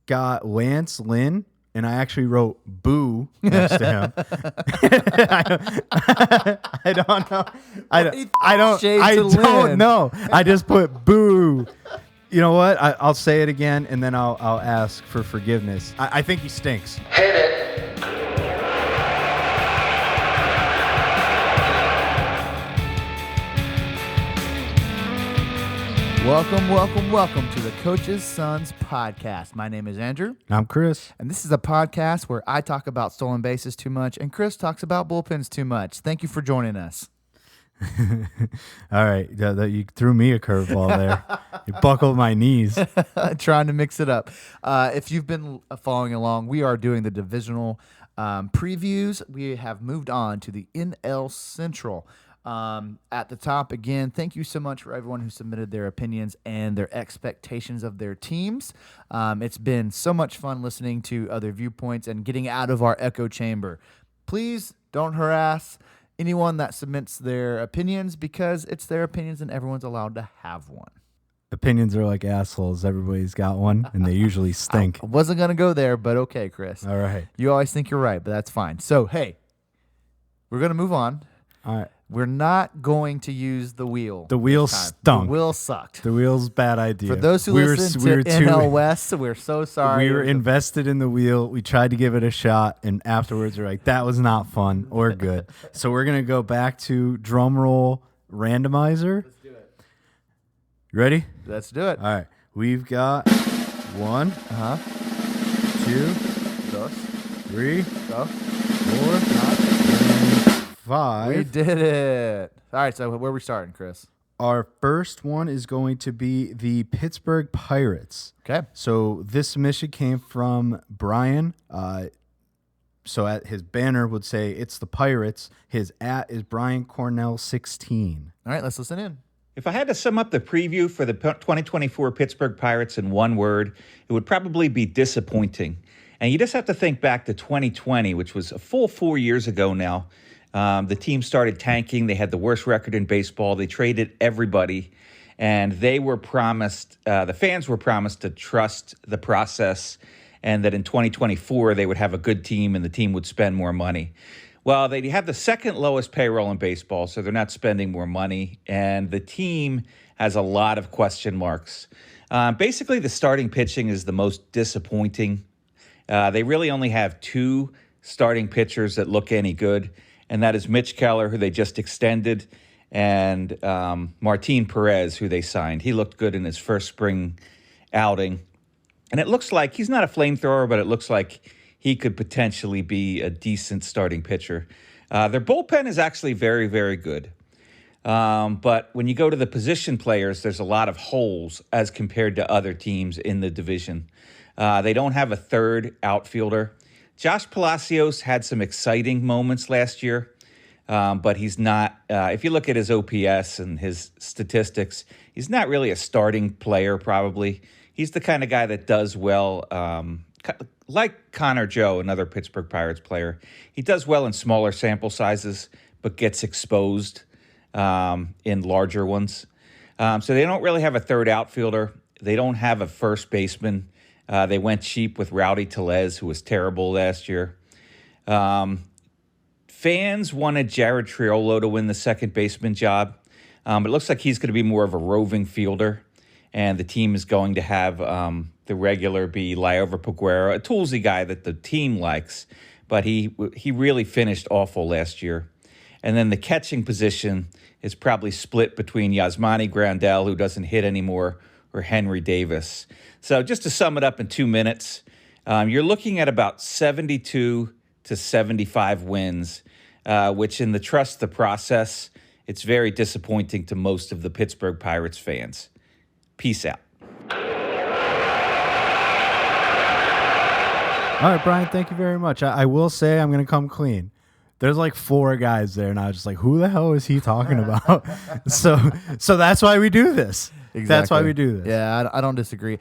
got Lance Lynn, and I actually wrote "boo" next to him. I don't know. I don't know. I just put "boo." You know what? I'll say it again, and then I'll ask for forgiveness. I think he stinks. Hit it. Welcome to the Coach's Sons podcast. My name is Andrew. I'm Chris. And this is a podcast where I talk about stolen bases too much and Chris talks about bullpens too much. Thank you for joining us. All right. You threw me a curveball there. You buckled my knees. Trying to mix it up. If you've been following along, we are doing the divisional previews. We have moved on to the NL Central. At the top, again, thank you so much for everyone who submitted their opinions and their expectations of their teams. It's been so much fun listening to other viewpoints and getting out of our echo chamber. Please don't harass anyone that submits their opinions because it's their opinions and everyone's allowed to have one. Opinions are like assholes. Everybody's got one, and they usually stink. I wasn't going to go there, but okay, Chris. All right. You always think you're right, but that's fine. So, hey, we're going to move on. All right. We're not going to use the wheel. The wheel stunk. The wheel sucked. The wheel's bad idea. For those who listen to NL West, we're so sorry. We were invested in the wheel. We tried to give it a shot, and afterwards we're like, that was not fun or good. So we're going to go back to drum roll randomizer. Let's do it. You ready? Let's do it. All right. We've got 1, 2, Dos. 3, Go. 4, 5. We did it. All right, so where are we starting, Chris? Our first one is going to be the Pittsburgh Pirates. Okay. So this submission came from Brian. So at his banner would say it's the Pirates. His @ is Brian Cornell 16. All right, let's listen in. If I had to sum up the preview for the 2024 Pittsburgh Pirates in one word, it would probably be disappointing. And you just have to think back to 2020, which was a full 4 years ago now. The team started tanking. They had the worst record in baseball. They traded everybody, and they were promised, the fans were promised to trust the process and that in 2024 they would have a good team and the team would spend more money. Well, they have the second lowest payroll in baseball, so they're not spending more money, and the team has a lot of question marks. Basically, the starting pitching is the most disappointing. They really only have 2 starting pitchers that look any good, and that is Mitch Keller, who they just extended, and Martin Perez, who they signed. He looked good in his first spring outing. And it looks like he's not a flamethrower, but it looks like he could potentially be a decent starting pitcher. Their bullpen is actually very, very good. But when you go to the position players, there's a lot of holes as compared to other teams in the division. They don't have a third outfielder. Josh Palacios had some exciting moments last year, but he's not, if you look at his OPS and his statistics, he's not really a starting player probably. He's the kind of guy that does well, like Connor Joe, another Pittsburgh Pirates player. He does well in smaller sample sizes, but gets exposed in larger ones. So they don't really have a third outfielder. They don't have a first baseman. They went cheap with Rowdy Tellez, who was terrible last year. Fans wanted Jared Triolo to win the second baseman job. It looks like he's going to be more of a roving fielder, and the team is going to have the regular be Liover Peguero, a toolsy guy that the team likes, but he really finished awful last year. And then the catching position is probably split between Yasmani Grandal, who doesn't hit anymore, or Henry Davis. So just to sum it up in 2 minutes, you're looking at about 72 to 75 wins, which in the trust the process, it's very disappointing to most of the Pittsburgh Pirates fans. Peace out. All right, Brian, thank you very much. I will say I'm going to come clean. There's like 4 guys there, and I was just like, who the hell is he talking about? So that's why we do this. Exactly. That's why we do this. Yeah, I don't disagree.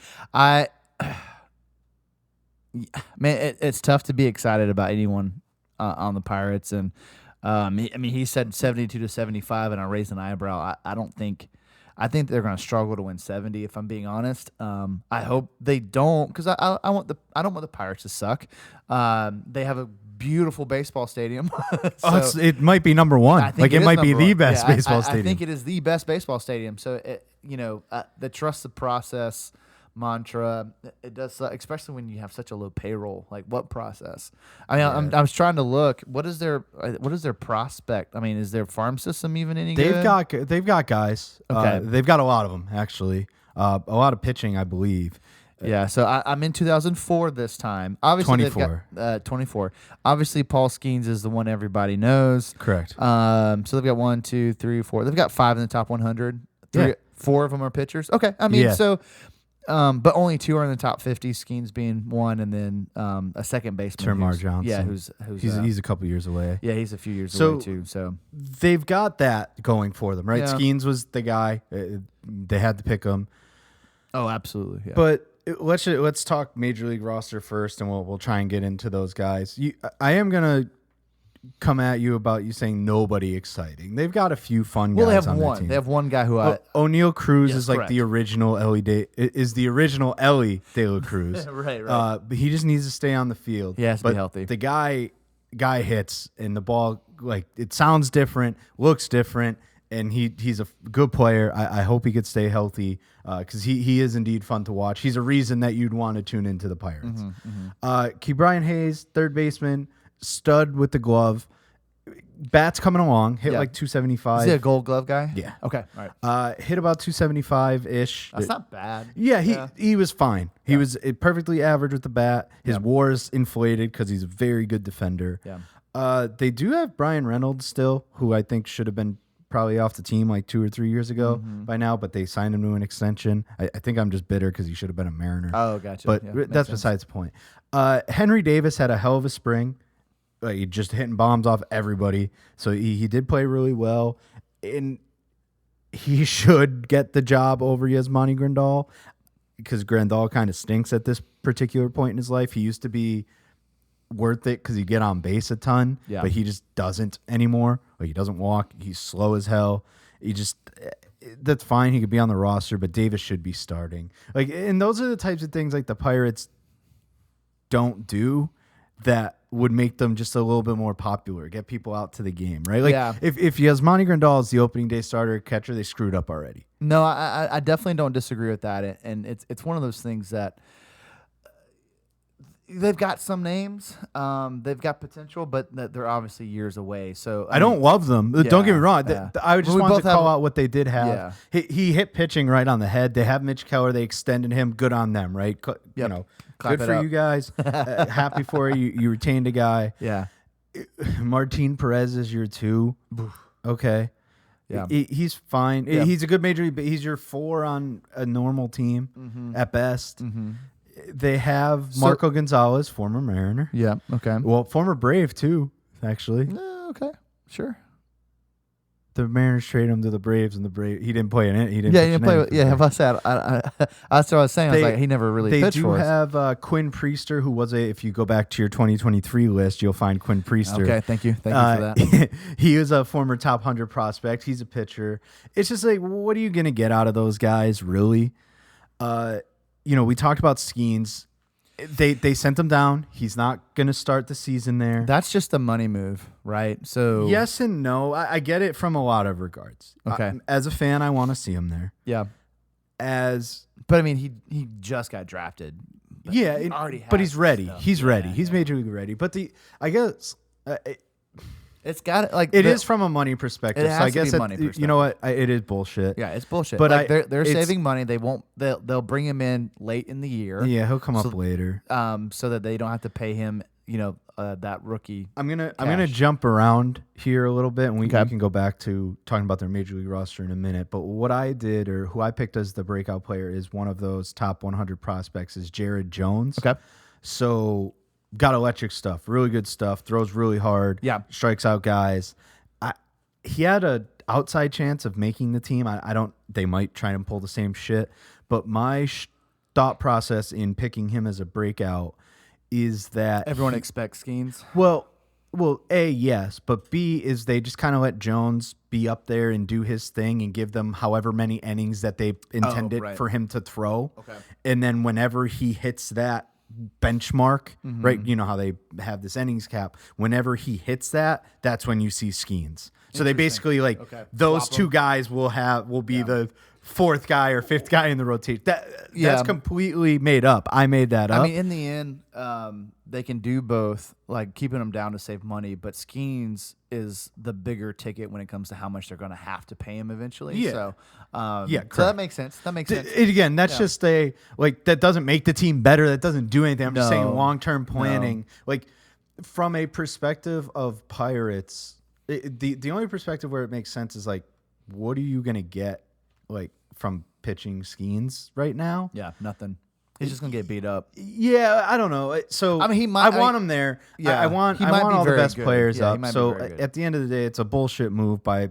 It's tough to be excited about anyone on the Pirates. And he said 72 to 75, and I raised an eyebrow. I don't think I think they're going to struggle to win 70. If I'm being honest, I hope they don't, because I don't want the Pirates to suck. They have a beautiful baseball stadium. So it might be number one. Like it might be the best baseball stadium. I think it is the best baseball stadium. So the trust the process mantra, it does suck, especially when you have such a low payroll. Like, what process? I mean, I was trying to look. What is their prospect? I mean, is their farm system even any good? They've got guys. Okay. They've got a lot of them actually. A lot of pitching, I believe. Yeah, so I'm in 2004 this time. Obviously, 24. They've got 24. Obviously, Paul Skeens is the one everybody knows. Correct. So they've got 1, 2, 3, 4. They've got 5 in the top 100. 4 of them are pitchers. Okay, I mean, so. But only 2 are in the top 50. Skeens being 1, and then a second baseman, Termar Johnson. Yeah, he's a couple years away. Yeah, he's a few years away too. So they've got that going for them, right? Yeah. Skeens was the guy. They had to pick him. Oh, absolutely. Yeah. But let's talk Major League roster first, and we'll try and get into those guys. I am gonna come at you about you saying nobody exciting. They've got a few fun guys. Well, they have on one. Their team. They have one guy who O'Neal Cruz Yes, is like correct. the original Ellie De La Cruz. Right. But he just needs to stay on the field. He has to be healthy. The guy hits, and the ball, like, it sounds different, looks different, and he's a good player. I hope he could stay healthy because he is indeed fun to watch. He's a reason that you'd want to tune into the Pirates. Ke'Bryan Hayes, third baseman, stud with the glove. Bat's coming along, hit like 275. Is he a Gold Glove guy? Yeah. Okay. All right. Hit about 275-ish. That's not bad. Yeah, he was fine. He was perfectly average with the bat. His WAR's inflated because he's a very good defender. Yeah. They do have Brian Reynolds still, who I think should have been probably off the team like 2 or 3 years ago by now, but they signed him to an extension. I think I'm just bitter because he should have been a Mariner. Oh, gotcha. But Yeah, that's besides the point. Henry Davis had a hell of a spring. He just hitting bombs off everybody. So he did play really well. And he should get the job over Yasmani Grandal because Grandal kind of stinks at this particular point in his life. He used to be worth it because he'd get on base a ton, but he just doesn't anymore. Like, he doesn't walk. He's slow as hell. That's fine. He could be on the roster, but Davis should be starting. Like, and those are the types of things like the Pirates don't do that would make them just a little bit more popular, get people out to the game, right? Like, if Yasmani Grandal is the opening day starter catcher, they screwed up already. No, I definitely don't disagree with that, and it's one of those things that they've got some names, they've got potential, but they're obviously years away. So I don't love them. Don't get me wrong. I just want to call out what they did have. Yeah. He hit pitching right on the head. They have Mitch Keller. They extended him. Good on them, right? You know, Clap good it for up. you guys. Happy for you. You retained a guy. Yeah. Martin Perez is your 2. Okay. Yeah. He's fine. Yeah. He's a good major league, but he's your 4 on a normal team at best. They have Marco Gonzalez, former Mariner. Yeah. Okay. Well, former Brave too, actually. Okay. Sure. The Mariners traded him to the Braves, and he didn't play in it. He didn't play. Have I said? That's what I was saying. I was like, he never really pitched for us. They do have Quinn Priester, who was if you go back to your 2023 list, you'll find Quinn Priester. Okay, thank you for that. He is a former top 100 prospect. He's a pitcher. It's just like, what are you going to get out of those guys, really? We talked about Skeens. They sent him down. He's not going to start the season there. That's just a money move, right? So yes and no. I get it from a lot of regards. Okay. As a fan, I want to see him there. Yeah. But I mean, he just got drafted. But he's ready. He's ready. He's major league ready. But I guess it's got it is from a money perspective. It has so I guess to be money perspective. You know what? It is bullshit. Yeah, it's bullshit. But like they're saving money. They won't. They'll bring him in late in the year. Yeah, he'll come up later. So that they don't have to pay him. That rookie. I'm gonna jump around here a little bit, and we can go back to talking about their major league roster in a minute. But what I did, or who I picked as the breakout player, is one of those top 100 prospects is Jared Jones. Okay. So got electric stuff, really good stuff, throws really hard. Yeah. Strikes out guys. He had a outside chance of making the team. They might try and pull the same shit, but my thought process in picking him as a breakout is that everyone expects Skeens. Well, Well, A, yes, but B is they just kind of let Jones be up there and do his thing and give them however many innings that they intended right. for him to throw. Okay. And then whenever he hits that benchmark, Mm-hmm. right? You know how they have this innings cap. Whenever he hits that, that's when you see Skeens. So they basically those Swap two 'em. guys will be the fourth guy or fifth guy in the rotation. That's completely made up. I made that up. I mean, in the end, they can do both, like keeping them down to save money, but Skeens is the bigger ticket when it comes to how much they're going to have to pay him eventually. Yeah. So, Yeah, so correct. that makes sense. Again, that's just that doesn't make the team better. That doesn't do anything. I'm just saying No. long-term planning. Like from a perspective of Pirates, the only perspective where it makes sense is like, what are you going to get like from pitching Skeens right now? Yeah, nothing. He's just gonna get beat up. Yeah, I don't know. So I mean, he might- I want him there. Yeah, I want he might be all the very best good. players Yeah, he up. might be So very good. at the end of the day, it's a bullshit move by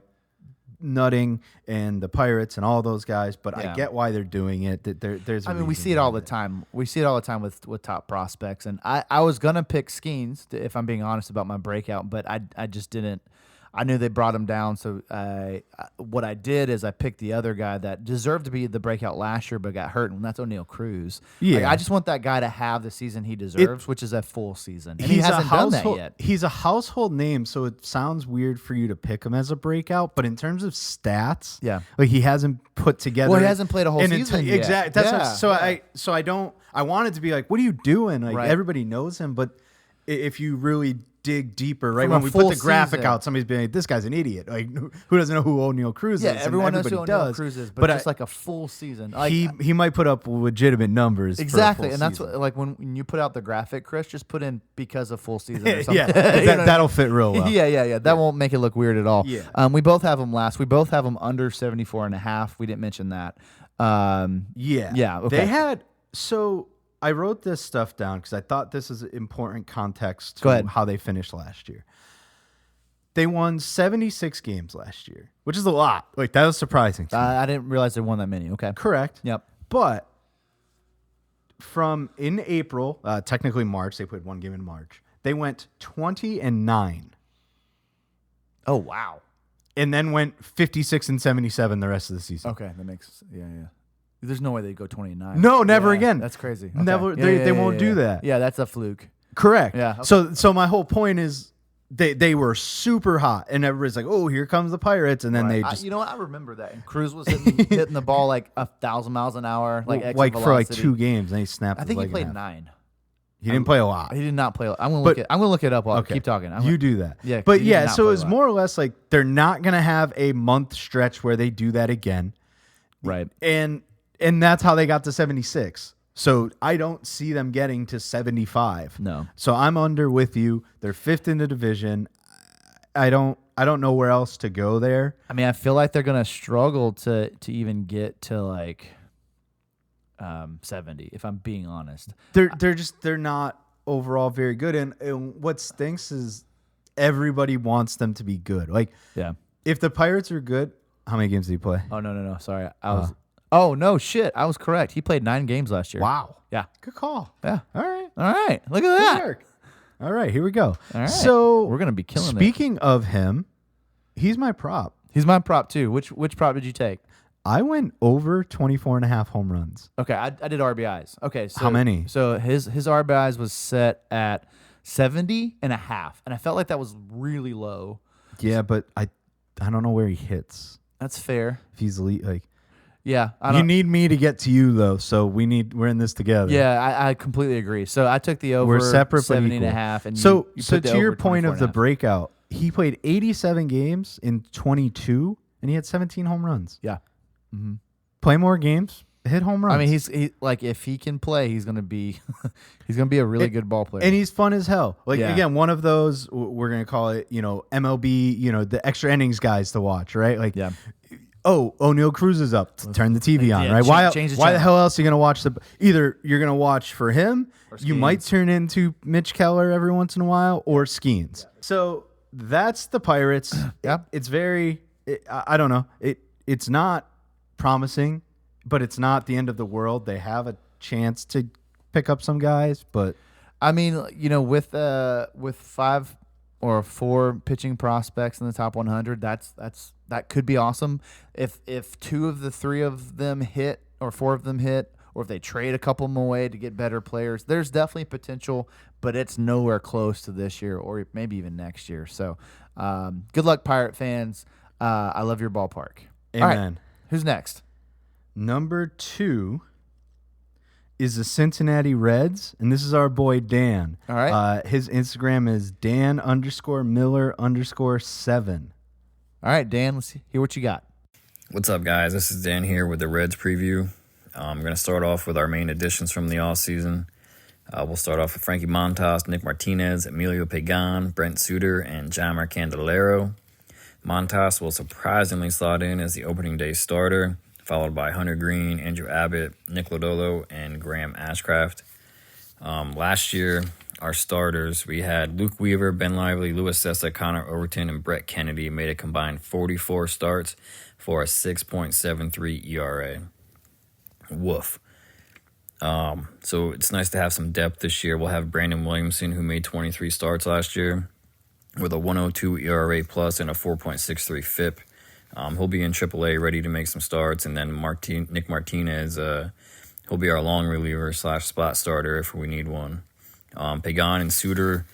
Nutting and the Pirates and all those guys. But I Yeah. get why they're doing it. There's. I mean, we see it all the time. We see it all the time with top prospects. And I was gonna pick Skeens if I'm being honest about my breakout, but I just didn't. I knew they brought him down, so what I did is I picked the other guy that deserved to be the breakout last year but got hurt, and that's O'Neal Cruz. Yeah. Like, I just want that guy to have the season he deserves, which is a full season. And he He's hasn't a done household, that yet. He's a household name, so it sounds weird for you to pick him as a breakout. But in terms of stats, Yeah. like he hasn't put together. Well, he hasn't played a whole an season yet. Exactly. That's Yeah, so I don't. I wanted to be like, what are you doing? Like Right. everybody knows him, but if you really dig deeper, right? From When a we put full the graphic season. out, somebody's being like, this guy's an idiot. Like who doesn't know who O'Neal Cruz Yeah, is? And everyone knows who everybody O'Neal does. Cruz is, but just I- like a full season. Like, he might put up legitimate numbers. for a exactly, full and that's season. what, like when you put out the graphic, Chris, just put in because of full season or something. Yeah, You know what I mean? that'll fit real well. Yeah. That won't make it look weird at all. Yeah. We both have them last. We both have them under 74.5. We didn't mention that. Yeah, okay. They had so I wrote this stuff down because I thought this is important context Go to ahead. how they finished last year. They won 76 games last year, which is a lot. Like that was surprising to me. I didn't realize they won that many. Okay. Correct. Yep. But from in April, technically March, they played one game in March. They went 20-9, Oh wow. and then went 56-77 the rest of the season. Okay, that makes yeah. There's no way they'd go 29. No, never Yeah, again. That's crazy. Okay. Never. Yeah, They won't do yeah. that. Yeah, that's a fluke. Correct. Yeah, okay. So my whole point is they were super hot, and everybody's like, "Oh, here comes the Pirates," and then they just you know what? I remember that. And Cruz was hitting the ball like 1,000 miles an hour, like exit for like velocity. 2 games, and he snapped. I his think he leg in played half. 9. He didn't play a lot. He did not play. I'm gonna But- look it up while Okay. I keep talking. You do that. Yeah, 'cause But he did yeah, not so play a it's lot. more or less like they're not gonna have a month stretch where they do that again, Right. and that's how they got to 76. So I don't see them getting to 75. No. So I'm under with you. They're 5th in the division. I don't know where else to go there. I mean, I feel like they're gonna struggle to even get to like 70. If I'm being honest. They're not overall very good. And what stinks is everybody wants them to be good. Like Yeah. if the Pirates are good, how many games did he play? Oh no. Sorry, I was. Oh no, shit! I was correct. He played 9 games last year. Wow. Yeah. Good call. Yeah. All right. All right. Look at Good that. work. All right, here we go. All right. So We're gonna be killing it. Speaking of him, he's my prop. He's my prop too. Which prop did you take? I went over 24.5 home runs. Okay, I did RBIs. Okay, so How many? So his RBIs was set at 70.5, and I felt like that was really low. Yeah, but I don't know where he hits. That's fair. If he's like Yeah, I you don't. need me to get to you though, so we're in this together. Yeah, I completely agree. So I took the over. We're separate but 70 equal. and a half, and So you so put the to your over point of the 24.5. breakout, he played 87 games in 22 and he had 17 home runs. Yeah. Play more games, hit home runs. I mean, he like if he can play, he's gonna be he's gonna be a really good ball player. and he's fun as hell. Like Yeah. again, one of those we're gonna call it, MLB, the extra innings guys to watch, right? Like, Yeah. oh, O'Neal Cruz is up. Turn the TV on, Yeah, right? change the Why the channel. hell else are you gonna watch either you're gonna watch for him, you might Skeens. turn into Mitch Keller every once in a while, or Skeens. So that's the Pirates. Yeah. It's very. I don't know. It's not promising, but it's not the end of the world. They have a chance to pick up some guys, but I mean, with 5 or 4 pitching prospects in the top 100, that could be awesome. If 2 of the 3 of them hit, or 4 of them hit, or if they trade a couple of them away to get better players, there's definitely potential, but it's nowhere close to this year or maybe even next year. So good luck, Pirate fans. I love your ballpark. Amen. All right, who's next? Number 2 is the Cincinnati Reds, and this is our boy Dan. All right. His Instagram is Dan_Miller_7. All right, Dan, let's hear what you got. What's up, guys? This is Dan here with the Reds preview. I'm going to start off with our main additions from the offseason. We'll start off with Frankie Montas, Nick Martinez, Emilio Pagan, Brent Suter, and Jaimer Candelario. Montas will surprisingly slot in as the opening day starter, followed by Hunter Green, Andrew Abbott, Nick Lodolo, and Graham Ashcraft. Last year, our starters, we had Luke Weaver, Ben Lively, Louis Cessa, Connor Overton, and Brett Kennedy made a combined 44 starts for a 6.73 ERA. Woof. So it's nice to have some depth this year. We'll have Brandon Williamson, who made 23 starts last year, with a 102 ERA plus and a 4.63 FIP. He'll be in AAA, ready to make some starts. And then Nick Martinez, he'll be our long reliever / spot starter if we need one. Pagan and Suter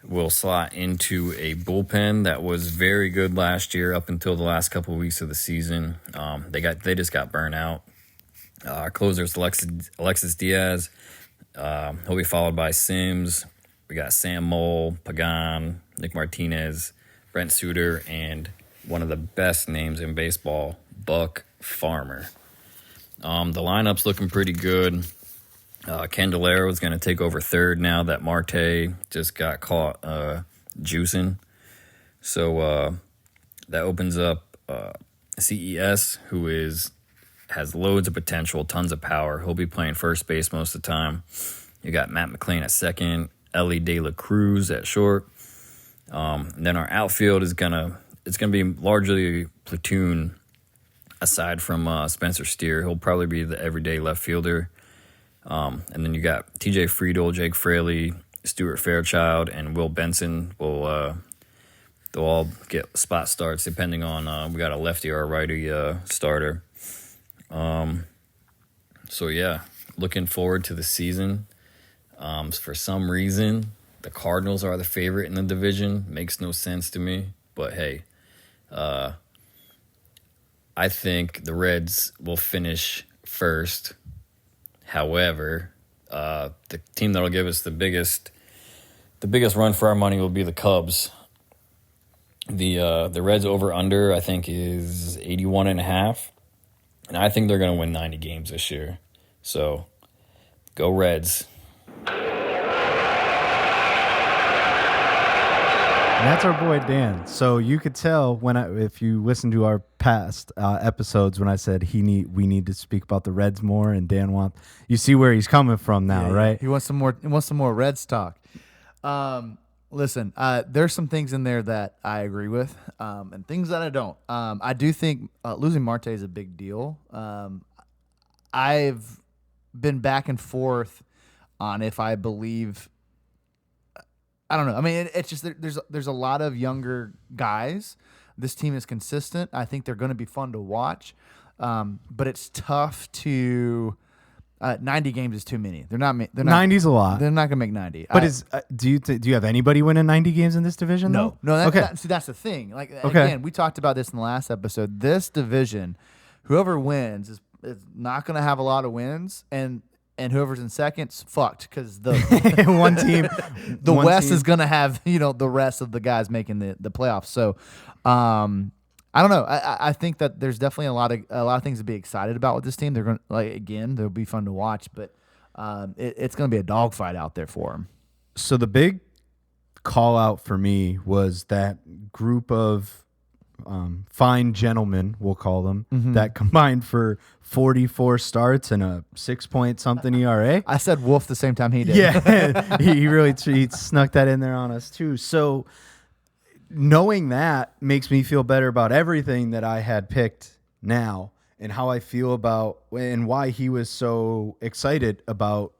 will slot into a bullpen that was very good last year up until the last couple of weeks of the season. They just got burnt out. Our closer is Alexis Diaz. He'll be followed by Sims. We got Sam Mole, Pagan, Nick Martinez, Brent Suter, and one of the best names in baseball, Buck Farmer. The lineup's looking pretty good. Candelario is going to take over third now that Marte just got caught juicing. So that opens up CES, who has loads of potential, tons of power. He'll be playing first base most of the time. You got Matt McClain at second, Ellie De La Cruz at short. And then our outfield is gonna be largely platoon, aside from Spencer Steer. He'll probably be the everyday left fielder. And then you got TJ Friedel, Jake Fraley, Stuart Fairchild, and Will Benson. They'll all get spot starts depending on we got a lefty or a righty starter. So yeah, looking forward to the season. For some reason, the Cardinals are the favorite in the division. Makes no sense to me, but hey, I think the Reds will finish first. However, the team that'll give us the biggest run for our money will be the Cubs. The Reds over under, I think, is 81.5. And I think they're going to win 90 games this year. So, go Reds. And that's our boy Dan. So you could tell if you listen to our past episodes when I said we need to speak about the Reds more, and Dan you see where he's coming from now, right? He wants some more. He wants some more Reds talk. Listen, there's some things in there that I agree with, and things that I don't. I do think losing Marte is a big deal. I've been back and forth on if I believe. I don't know. I mean, it's just there's a lot of younger guys. This team is consistent. I think they're going to be fun to watch, but it's tough to. 90 games is too many. They're not. 90's a lot. They're not going to make 90. But do you have anybody winning 90 games in this division? No, though? no. Okay. See, that's the thing. Like again, we talked about this in the last episode. This division, whoever wins is not going to have a lot of wins, and whoever's in second's fucked because the one team, the West is going to have the rest of the guys making the playoffs. So, I don't know. I think that there's definitely a lot of things to be excited about with this team. They're going they'll be fun to watch, but it's going to be a dogfight out there for them. So the big call out for me was that group of fine gentlemen, we'll call them, that combined for 44 starts and a 6-point-something ERA. I said wolf the same time he did. Yeah, he really snuck that in there on us too. So knowing that makes me feel better about everything that I had picked now and how I feel about and why he was so excited about,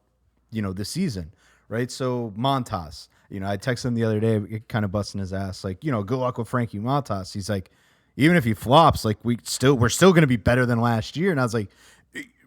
the season, right? So Montas, I texted him the other day, kind of busting his ass, like, good luck with Frankie Montas. He's like, even if he flops, like we're still going to be better than last year. And I was like,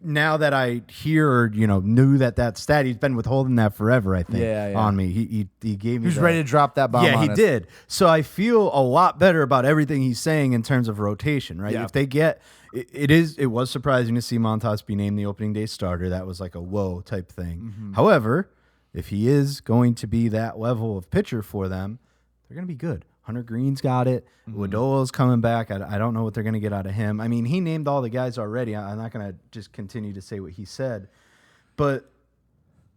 now that I hear or knew that stat, he's been withholding that forever. I think on me. He gave me. He was ready to drop that bomb. Yeah, on he us. did. So I feel a lot better about everything he's saying in terms of rotation. Right? Yeah. If they get it was surprising to see Montas be named the opening day starter. That was like a whoa type thing. Mm-hmm. However, if he is going to be that level of pitcher for them, they're going to be good. Hunter Green's got it. Wadola's coming back. I don't know what they're going to get out of him. I mean, he named all the guys already. I'm not going to just continue to say what he said, but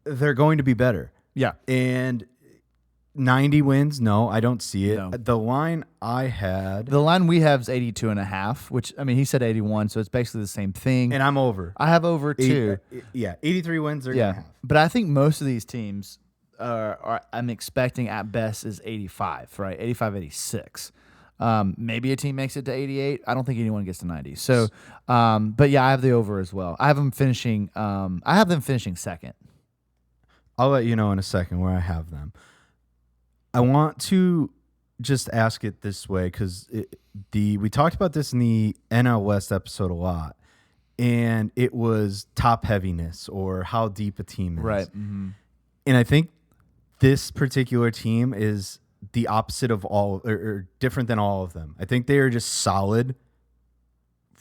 they're going to be better. Yeah. And 90 wins, no, I don't see it. No. The line I had, The line we have is 82.5, which, I mean, he said 81, so it's basically the same thing. and I'm over. I have over 2. 83 wins they're going to have. But I think most of these teams I'm expecting at best is 85, right? 85, 86. Maybe a team makes it to 88. I don't think anyone gets to 90. So, but yeah, I have the over as well. I have them finishing. I have them finishing second. I'll let you know in a second where I have them. I want to just ask it this way because we talked about this in the NL West episode a lot, and it was top heaviness or how deep a team is. Right. Mm-hmm. And I think this particular team is the opposite of all or different than all of them. I think they are just solid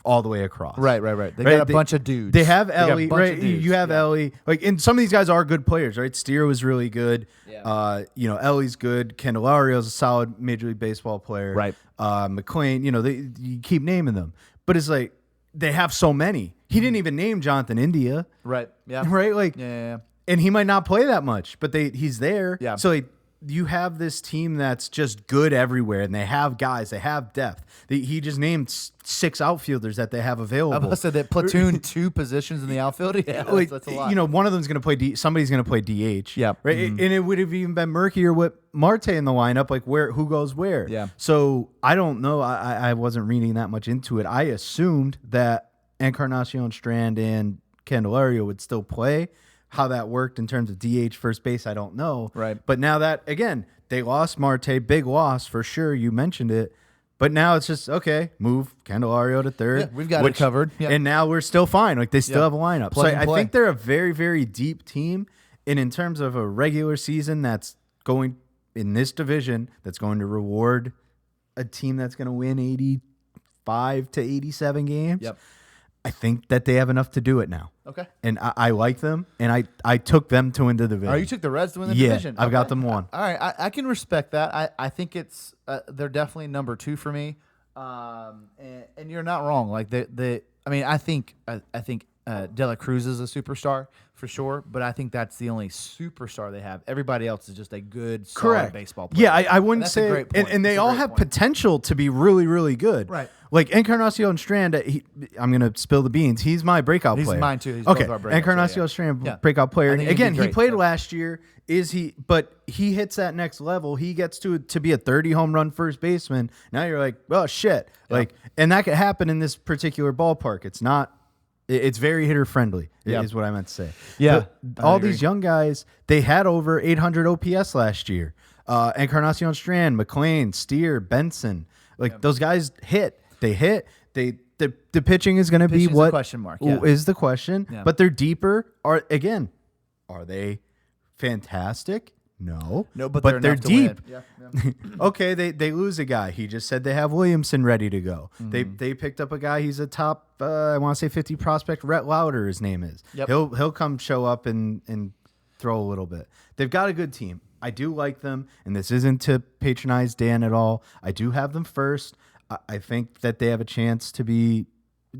all the way across. Right. They got a bunch of dudes. They have got a Ellie, bunch right? of dudes. You have Ellie. Like, and some of these guys are good players, right? Steer was really good. Yeah. Ellie's good. Candelario's a solid Major League Baseball player. Right. McLean, you keep naming them. But it's like they have so many. He didn't even name Jonathan India. Right. Yeah. Right? Like, Yeah. and he might not play that much, but he's there. Yeah. So you have this team that's just good everywhere, and they have guys, they have depth. He just named 6 outfielders that they have available. I must say that platoon 2 positions in the outfield. Yeah, Like, that's a lot. one of them's going to play somebody's going to play DH. Yeah. Right. And it would have even been murkier with Marte in the lineup, like who goes where. Yeah. So I don't know. I wasn't reading that much into it. I assumed that Encarnacion Strand and Candelario would still play. How that worked in terms of DH first base, I don't know. Right. But now that, again, they lost Marte, big loss for sure. You mentioned it. But now it's just, okay, move Candelario to third. Yeah, we've got it covered. Yep. And now we're still fine. Like, they still have a lineup. Plug So and I play. think they're a very, very deep team. And in terms of a regular season that's going in this division, that's going to reward a team that's going to win 85 to 87 games. Yep. I think that they have enough to do it now. Okay. And I like them, and I took them to win the division. Oh, you took the Reds to win the Yeah, division. I've got them one. All right, I can respect that. I think it's they're definitely number 2 for me. And you're not wrong. Like I think De La Cruz is a superstar for sure, but I think that's the only superstar they have. Everybody else is just a good, solid baseball player. Yeah, I wouldn't that's a say, great point. and they That's a all great have point. potential to be really, really good. Right. Like Encarnacion Strand, I'm going to spill the beans. He's my breakout He's player. mine too. He's okay, both our breakouts, Encarnacion yeah. Strand, Yeah. breakout player. I think he'd be Again, he great, played yeah. last year. But he hits that next level. He gets to be a 30 home run first baseman. Now you're like, oh shit. Like, and that could happen in this particular ballpark. It's not. It's very hitter friendly, is what I meant to say. Yeah, But I all agree. these young guys, they had over 800 OPS last year. Encarnacion Strand, McLean, Steer, Benson, those guys hit. They hit. The pitching is going to be Pitching's a what question mark, yeah. is the question. Yeah. But they're deeper. Are they fantastic? No, but they're enough to deep. win. Yeah. Okay, they lose a guy. He just said they have Williamson ready to go. Mm-hmm. They picked up a guy. He's a top, I want to say 50 prospect. Rhett Lauder, his name is. Yep. He'll come show up and throw a little bit. They've got a good team. I do like them, and this isn't to patronize Dan at all. I do have them first. I think that they have a chance to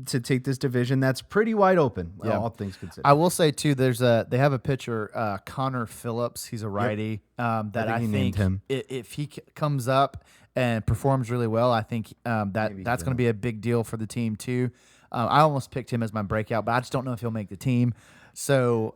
take this division that's pretty wide open, all things considered. I will say too, they have a pitcher, Connor Phillips. He's a righty. That I he think named him. if he comes up and performs really well, I think that's going to be a big deal for the team too. I almost picked him as my breakout, but I just don't know if he'll make the team. So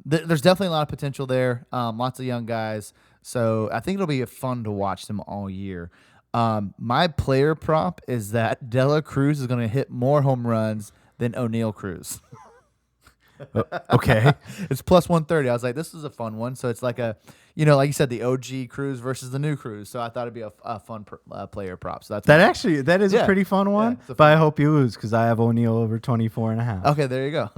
there's definitely a lot of potential there. Lots of young guys. So I think it'll be fun to watch them all year. My player prop is that De La Cruz is going to hit more home runs than O'Neal Cruz. Okay. It's plus 130. I was like, this is a fun one. So it's like a, like you said, the OG cruise versus the new cruise. So I thought it'd be a fun player prop. So that's That is Yeah. a pretty fun one. it's a But fun I hope you lose because I have O'Neal over 24.5. Okay, there you go.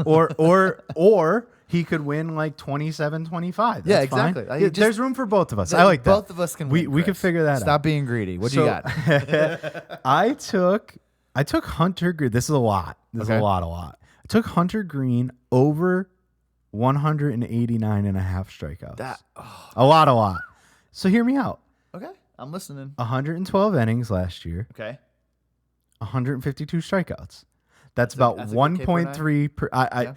Or he could win like 27-25. Yeah, That's fine. exactly. Yeah, there's room for both of us. I like that. Both of us can win. We can Chris. figure that out. Stop being greedy. What do you got? I took Hunter Green. This is a lot. This is Okay. a lot. I took Hunter Green over 189 and a half strikeouts. A lot. So hear me out. Okay, I'm listening. 112 innings last year, Okay. 152 strikeouts. That's about that's a good K per 1.3 per. Yeah.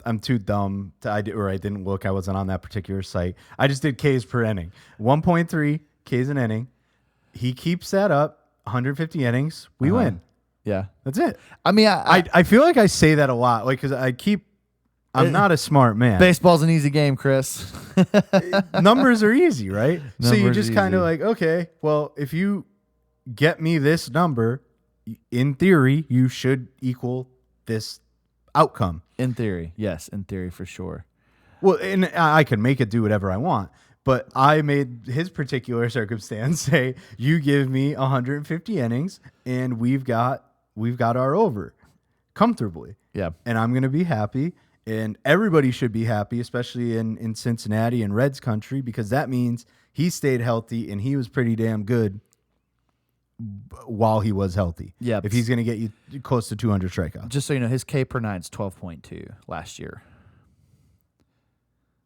I'm too dumb I didn't look. I wasn't on that particular site. I just did Ks per inning. 1.3 Ks an inning. He keeps that up. 150 innings. We win. Yeah. That's it. I mean, I feel like I say that a lot, like, because I'm not a smart man. baseball's an easy game, Chris. Numbers are easy, right? So you Numbers just are kind of easy. like, okay, well, if you get me this number, in theory, you should equal this outcome. In theory, yes, in theory for sure. Well, and I can make it do whatever I want, but I made his particular circumstance say, you give me 150 innings, and we've got our over comfortably. Yeah. And I'm going to be happy. And everybody should be happy, especially in Cincinnati and Reds country, because that means he stayed healthy and he was pretty damn good while he was healthy. Yeah. If he's going to get you close to 200 strikeouts. Just so you know, his K per nine is 12.2 last year.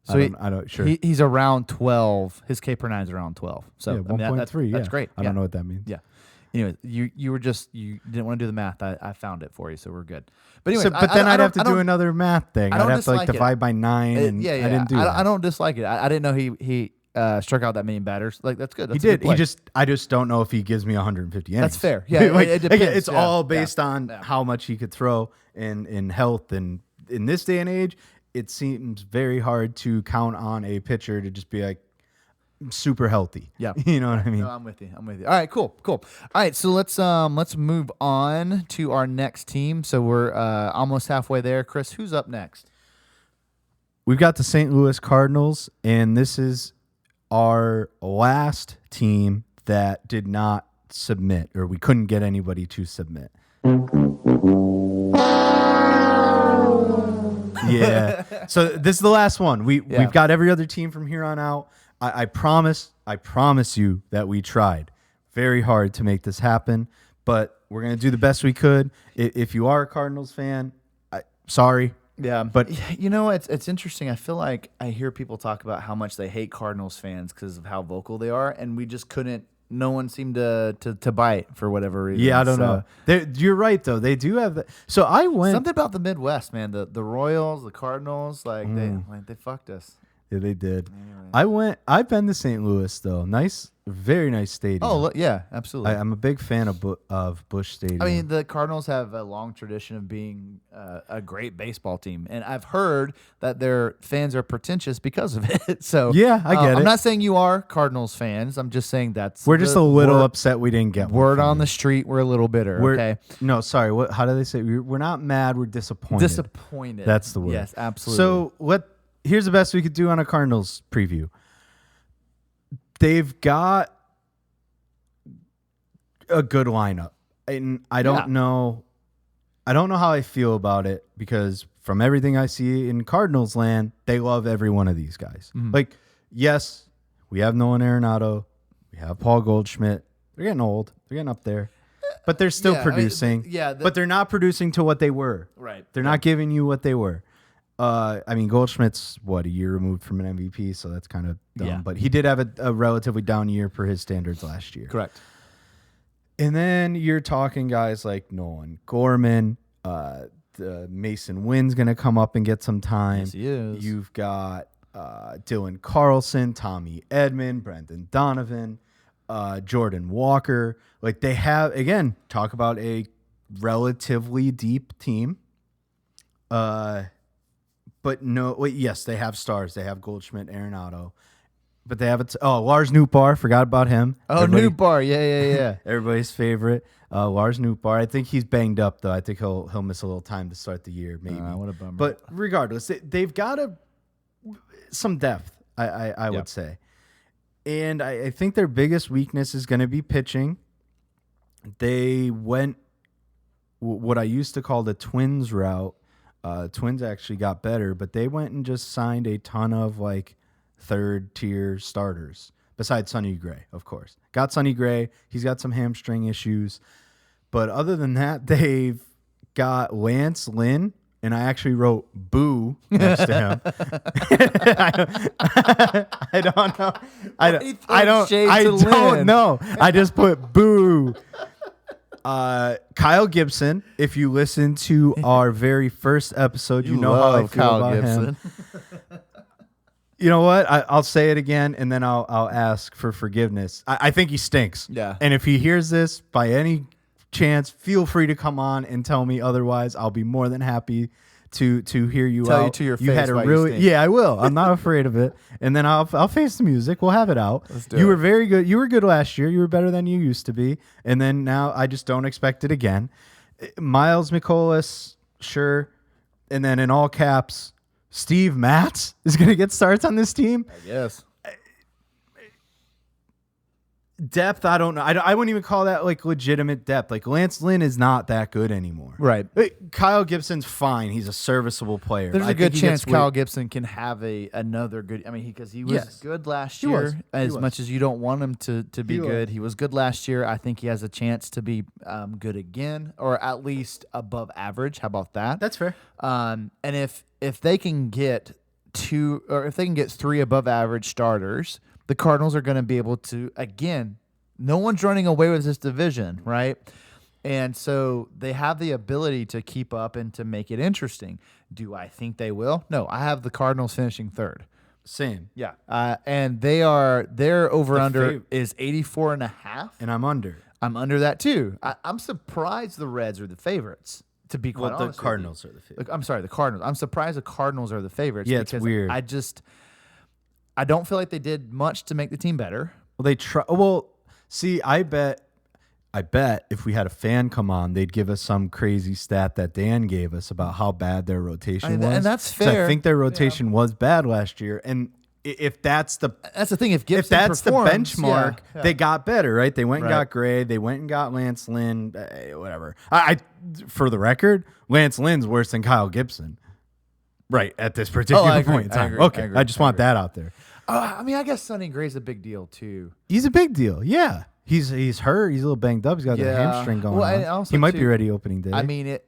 So I don't sure. he's around 12. His K per nine is around 12. So Yeah, I mean, 1.3. that's great. I don't know what that means. Yeah. Anyway, you didn't want to do the math. I found it for you, so we're good. But anyway, But then I'd have to do another math thing. I don't I'd have to dislike it. divide by 9, and yeah, I didn't do that. I don't dislike it. I didn't know he struck out that many batters. Like that's good. He That's a good did. play. I just don't know if he gives me 150 innings. That's fair. Yeah, it depends. It's Yeah, all yeah, based on yeah. how much he could throw in health. And in this day and age, it seems very hard to count on a pitcher to just be like super healthy. Yeah. You know what I mean? No, I'm with you. All right, cool. All right, so let's move on to our next team. So we're almost halfway there. Chris, who's up next? We've got the St. Louis Cardinals, and this is our last team that did not submit, or we couldn't get anybody to submit. Yeah. So this is the last one. We've got every other team from here on out. I promise you that we tried very hard to make this happen, but we're going to do the best we could. If you are a Cardinals fan, sorry. Yeah, But you know, it's interesting. I feel like I hear people talk about how much they hate Cardinals fans because of how vocal they are, and we just couldn't. No one seemed to bite for whatever reason. yeah, I don't know. You're right though. They do have. So I went. Something about the Midwest, man. The Royals, the Cardinals, they fucked us. Yeah, they did. Anyway. I've been to St. Louis though. Nice, very nice stadium. Oh, look, yeah, absolutely. I'm a big fan of Busch Stadium. I mean, the Cardinals have a long tradition of being a great baseball team, and I've heard that their fans are pretentious because of it. So Yeah, I get it. I'm not saying you are Cardinals fans. I'm just saying we're just a little word, upset we didn't get one word from on you. the street. We're a little bitter. Okay, No, sorry. What? How do they say? We're not mad. We're disappointed. disappointed. That's the word. Yes, absolutely. So here's the best we could do on a Cardinals preview. They've got a good lineup, and I don't know how I feel about it because from everything I see in Cardinals land, they love every one of these guys. Mm-hmm. Like, yes, we have Nolan Arenado, we have Paul Goldschmidt. They're getting old. They're getting up there, but they're still Yeah, I mean, producing. But they're not producing to what they were. right. They're not giving you what they were. I mean, Goldschmidt's a year removed from an MVP, so that's kind of dumb. Yeah. But he did have a relatively down year per his standards last year. Correct. And then you're talking guys like Nolan Gorman, the Mason Wynn's going to come up and get some time. Yes, he is. You've got Dylan Carlson, Tommy Edman, Brendan Donovan, Jordan Walker. Like they have, again, talk about a relatively deep team. But no, yes, they have stars. They have Goldschmidt, Arenado. but they have Lars Nootbaar. Forgot about him. Oh, New Bar. Yeah. Everybody's favorite. Lars Nootbaar. I think he's banged up though. I think he'll miss a little time to start the year, maybe. What a bummer. But regardless, they've got some depth. I would say, and I think their biggest weakness is going to be pitching. They went what I used to call the Twins route. Twins actually got better, but they went and just signed a ton of like third tier starters besides Sonny Gray, of course. Got Sonny Gray. He's got some hamstring issues. But other than that, they've got Lance Lynn, and I actually wrote boo next to him. I don't know. I don't know. I just put boo. Kyle Gibson, if you listen to our very first episode, you know how I feel about him. You know what? I'll say it again, and then I'll ask for forgiveness. I think he stinks. Yeah. And if he hears this by any chance, feel free to come on and tell me otherwise. I'll be more than happy to hear you tell out. You to your face. You had a really I will. I'm not afraid of it. And then I'll face the music. We'll have it out. Let's do you it. were very good. You were good last year. You were better than you used to be. And then now I just don't expect it again. Miles Mikolas, sure. And then in all caps, Steve Matz is going to get starts on this team. I guess. Depth, I don't know. I wouldn't even call that like legitimate depth. Like Lance Lynn is not that good anymore. Right. Kyle Gibson's fine. He's a serviceable player. There's a good chance Kyle Gibson can have another good. I mean, because he was good last year. As much as you don't want him to be good, he was good last year. I think he has a chance to be good again, or at least above average. How about that? That's fair. And if they can get three above average starters, the Cardinals are going to be able to, again, no one's running away with this division, right? And so they have the ability to keep up and to make it interesting. Do I think they will? No, I have the Cardinals finishing third. Same. Yeah. And their over-under is 84.5. And I'm under. I'm under that too. I'm surprised the Reds are the favorites, to be quite honest. The Cardinals are the favorites. I'm sorry, the Cardinals. I'm surprised the Cardinals are the favorites. Yeah, it's weird. I don't feel like they did much to make the team better. Well, they try. Well, see, I bet if we had a fan come on, they'd give us some crazy stat that Dan gave us about how bad their rotation was. And that's 'Cause fair. I think their rotation was bad last year, and if that's the thing, if Gibson that's the performs, benchmark, they got better, right? They went and Right. got Gray, they went and got Lance Lynn, whatever. I for the record, Lance Lynn's worse than Kyle Gibson, right at this particular point in time. Okay, I just want that out there. I mean, I guess Sonny Gray's a big deal too. He's a big deal, yeah. He's hurt. He's a little banged up. He's got a hamstring going on. Also He might too, be ready opening day. I mean,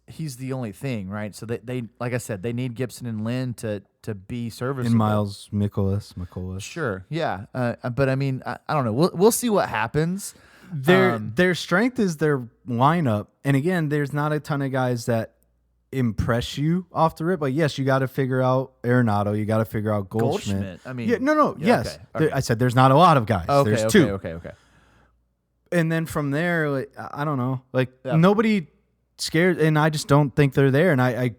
he's the only thing, right? So they like I said, they need Gibson and Lynn to be serviceable. And Miles Mikolas. Sure, yeah. But I mean, I don't know. We'll see what happens. Their strength is their lineup, and again, there's not a ton of guys that impress you off the rip. Like, yes, you got to figure out Arenado. You got to figure out Goldschmidt. I mean, yeah, no, yeah, yes. okay. I said there's not a lot of guys. There's two. Okay. And then from there, like, I don't know. Like, nobody scared, and I just don't think they're there. And I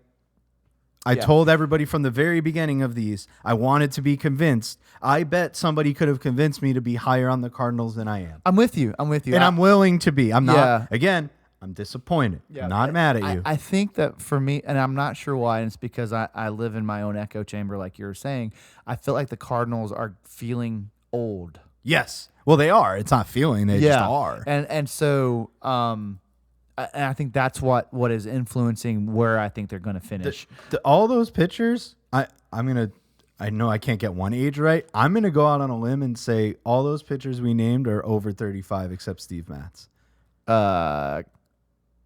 told everybody from the very beginning of these, I wanted to be convinced. I bet somebody could have convinced me to be higher on the Cardinals than I am. I'm with you. And I'm willing to be. I'm not, again, I'm disappointed. I'm not mad at you. I think that for me, and I'm not sure why, and it's because I live in my own echo chamber, like you were saying. I feel like the Cardinals are feeling old. Yes. Well, they are. It's not feeling. They just are. And so and I think that's what is influencing where I think they're going to finish. All those pitchers, I know I can't get one age right. I'm going to go out on a limb and say all those pitchers we named are over 35 except Steve Matz.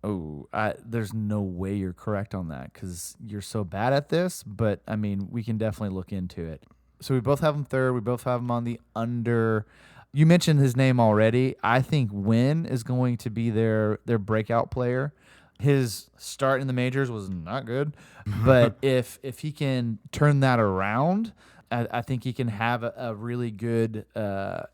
There's no way you're correct on that because you're so bad at this. But I mean, we can definitely look into it. So we both have him third. We both have him on the under. You mentioned his name already. I think Wynn is going to be their breakout player. His start in the majors was not good, but if he can turn that around, I think he can have a really good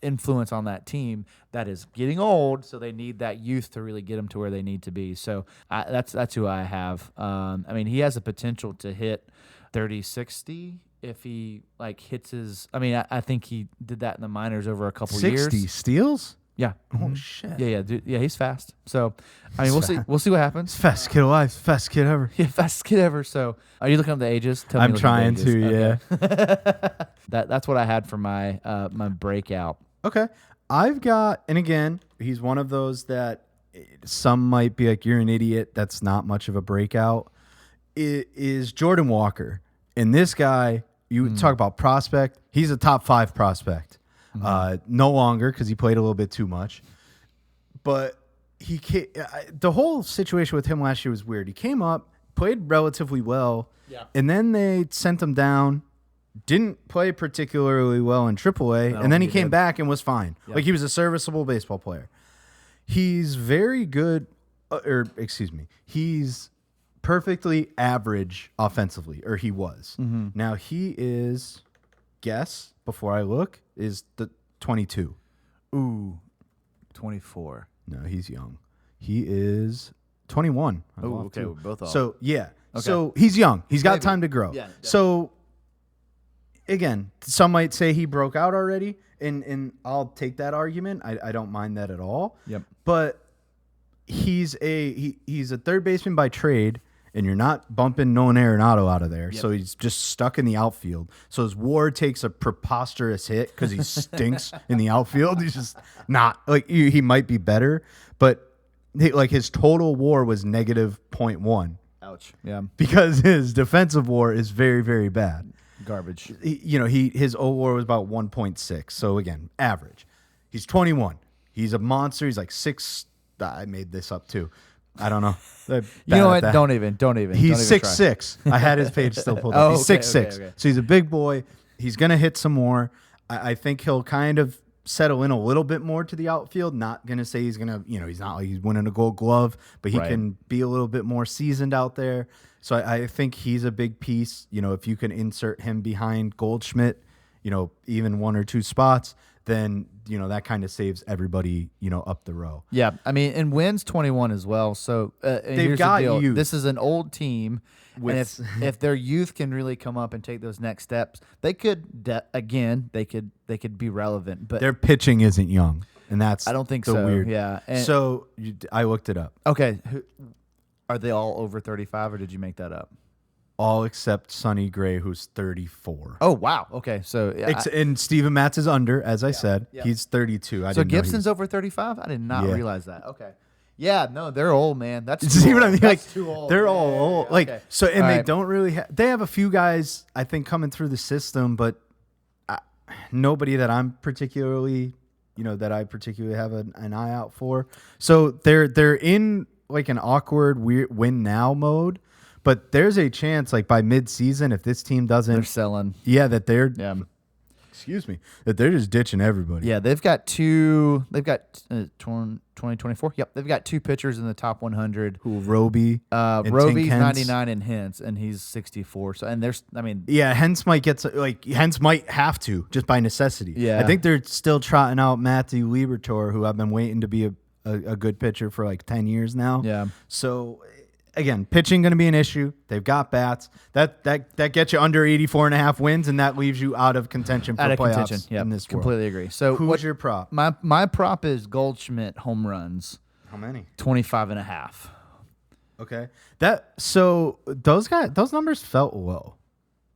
influence on that team that is getting old, so they need that youth to really get them to where they need to be. So that's who I have. I mean, he has the potential to hit 30-60 if he like hits his. I mean, I think he did that in the minors over a couple 60 years. steals? Yeah. Oh, shit. Yeah, dude, yeah, he's fast. So, I mean, we'll see. We'll see what happens. Fastest kid alive. Fastest kid ever. Yeah, fastest kid ever. So, are you looking up the ages? Tell me I'm you're trying looking up the to, ages. Okay. That's what I had for my my breakout. Okay. I've got, and again, he's one of those that some might be like, you're an idiot. That's not much of a breakout. It is Jordan Walker. And this guy, you talk about prospect, he's a top 5 prospect. No longer because he played a little bit too much. But the whole situation with him last year was weird. He came up, played relatively well, and then they sent him down. Didn't play particularly well in AAA, and then he came back and was fine. Like, he was a serviceable baseball player. He's very good, he's perfectly average offensively, or he was. Now he is, guess, before I look, is the 22. Ooh, 24. No, he's young. He is 21. Oh, okay, we're both off. So, yeah. Okay. So, he's young. He's got Maybe. time to grow. Yeah, definitely. So, again, some might say he broke out already, and I'll take that argument. I don't mind that at all. Yep. But he's a third baseman by trade, and you're not bumping Nolan Arenado out of there. Yep. So he's just stuck in the outfield. So his WAR takes a preposterous hit because he stinks in the outfield. He's just not like he might be better, but his total WAR was negative 0.1 Ouch. Yeah. because his defensive WAR is very, very bad. Garbage. His WAR was about 1.6. So again, average. He's 21. He's a monster. He's like 6. I made this up too. I don't know. You know what? Don't even. He's 6'6". I had his page still pulled up. He's 6'6". Okay. So he's a big boy. He's gonna hit some more. I think he'll kind of settle in a little bit more to the outfield. Not gonna say he's gonna. He's not like he's winning a Gold Glove, but he can be a little bit more seasoned out there. So I think he's a big piece. If you can insert him behind Goldschmidt, even 1 or 2 spots, then that kind of saves everybody up the row. Yeah, I mean, and Wynn's 21 as well. So They've got the deal. youth. This is an old team, and if their youth can really come up and take those next steps, they could they could be relevant. But Their pitching isn't young, and that's I don't think the so. weird. Yeah. And, So I looked it up. okay, are they all over 35, or did you make that up? All except Sonny Gray, who's 34. Oh wow. Okay, so And Steven Matz is under, as I said. yeah. He's 32. so Gibson's over 35. I did not Yeah. realize that. Okay. Yeah, no, they're old, man. That's See too what I old. mean? That's Like, too old. they're Yeah, all yeah, old. yeah. Like, Okay. so, and All they right. don't really they have a few guys, I think, coming through the system, but nobody that I'm particularly, that I particularly have an eye out for. So they're in like an awkward, weird win now mode. But there's a chance, like by mid-season, if this team They're doesn't, selling. that they're, Yeah. that they're just ditching everybody. Yeah, they've got 2024. Yep, they've got 2 pitchers in the top 100. Who, Roby? and Roby's Tink Hence. 99 in Hence, and he's 64. So, and there's, I mean, Yeah, Hence might Hence might have to just by necessity. Yeah. I think they're still trotting out Matthew Liberatore, who I've been waiting to be a good pitcher for like 10 years now. Yeah. So again, pitching going to be an issue. They've got bats. That gets you under 84.5 wins, and that leaves you out of contention for out of playoffs contention. Yeah, in this world. completely agree. So, Who's your prop? my prop is Goldschmidt home runs, How many? 25.5. Okay. Those numbers felt low.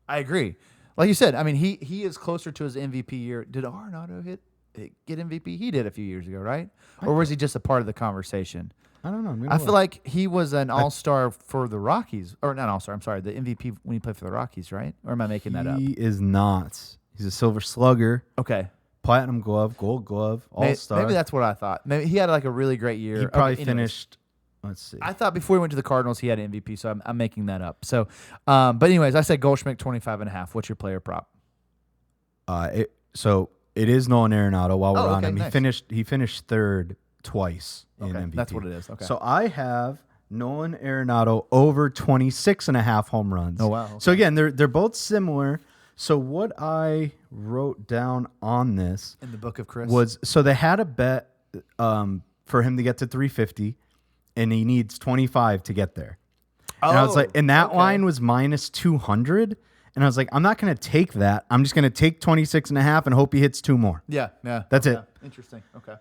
I agree. Like you said, I mean, he is closer to his MVP year. Did Arenado get MVP? He did a few years ago, right? Or was he just a part of the conversation? I don't know. I feel like he was an all-star for the Rockies. Or not all-star, I'm sorry, the MVP when he played for the Rockies, right? Or am I making that up? He is not. He's a Silver Slugger, Okay. Platinum Glove, Gold Glove, All-Star. Maybe that's what I thought. Maybe he had like a really great year. He probably Okay, anyways. finished. Let's see. I thought before he went to the Cardinals, he had an MVP, so I'm making that up. So, but anyways, I said Goldschmidt 25.5. What's your player prop? So it is Nolan Arenado. While we're Oh, on okay, him, nice. he finished third twice in Okay, MVP. that's what it is. Okay. So I have Nolan Arenado over 26.5 home runs. Oh, wow, okay. So again, they're both similar. So what I wrote down on this In the book of Chris was, so they had a bet for him to get to 350, and he needs 25 to get there. And I was like, and that line was minus 200. And I was like, I'm not going to take that. I'm just going to take 26.5 and hope he hits 2 more. Yeah. That's it. Interesting. Okay.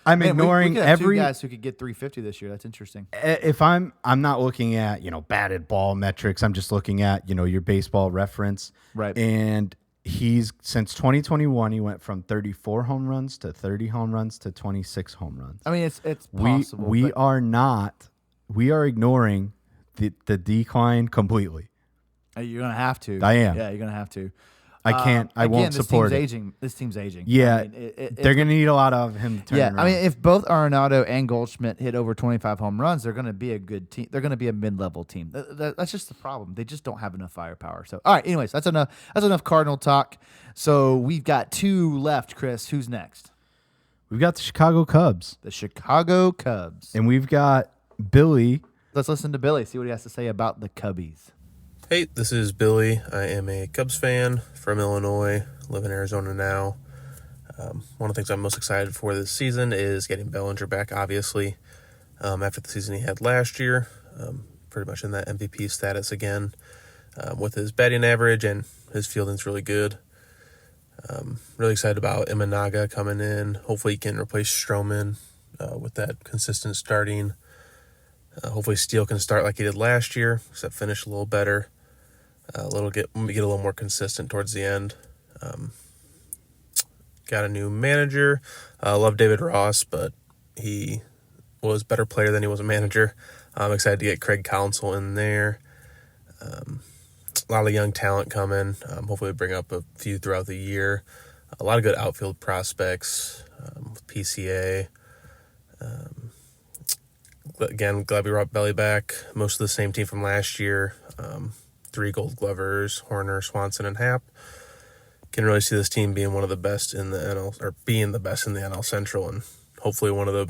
I'm Man, ignoring we could have every 2 guys who could get 350 this year. That's interesting. if I'm not looking at, batted ball metrics. I'm just looking at, your baseball reference. Right. And he's since 2021, he went from 34 home runs to 30 home runs to 26 home runs. I mean, it's possible. We are ignoring the decline completely. You're gonna have to. I am. Yeah, you're gonna have to. I can't. I won't support it. This team's aging. Yeah, I mean, they're going to need a lot of him to turn around. I mean, if both Arenado and Goldschmidt hit over 25 home runs, they're going to be a good team. They're going to be a mid-level team. That's just the problem. They just don't have enough firepower. So, all right. Anyways, that's enough. That's enough Cardinal talk. So we've got 2 left. Chris, who's next? We've got the Chicago Cubs, The Chicago Cubs. and we've got Billy. Let's listen to Billy. See what he has to say about the Cubbies. Hey, this is Billy. I am a Cubs fan from Illinois, live in Arizona now. One of the things I'm most excited for this season is getting Bellinger back, obviously, after the season he had last year, pretty much in that MVP status again, with his batting average, and his fielding's really good. Really excited about Imanaga coming in. Hopefully he can replace Stroman with that consistent starting. Hopefully Steele can start like he did last year, except finish a little better. Get a little more consistent towards the end. Got a new manager. Love David Ross, but he was a better player than he was a manager. I'm excited to get Craig Counsell in there. A lot of young talent coming. Hopefully bring up a few throughout the year. A lot of good outfield prospects with PCA. Again, glad we brought Belly back. Most of the same team from last year. 3 Gold Glovers, Horner, Swanson, and Happ. Can really see this team being one of the best in the NL, or being the best in the NL Central, and hopefully one of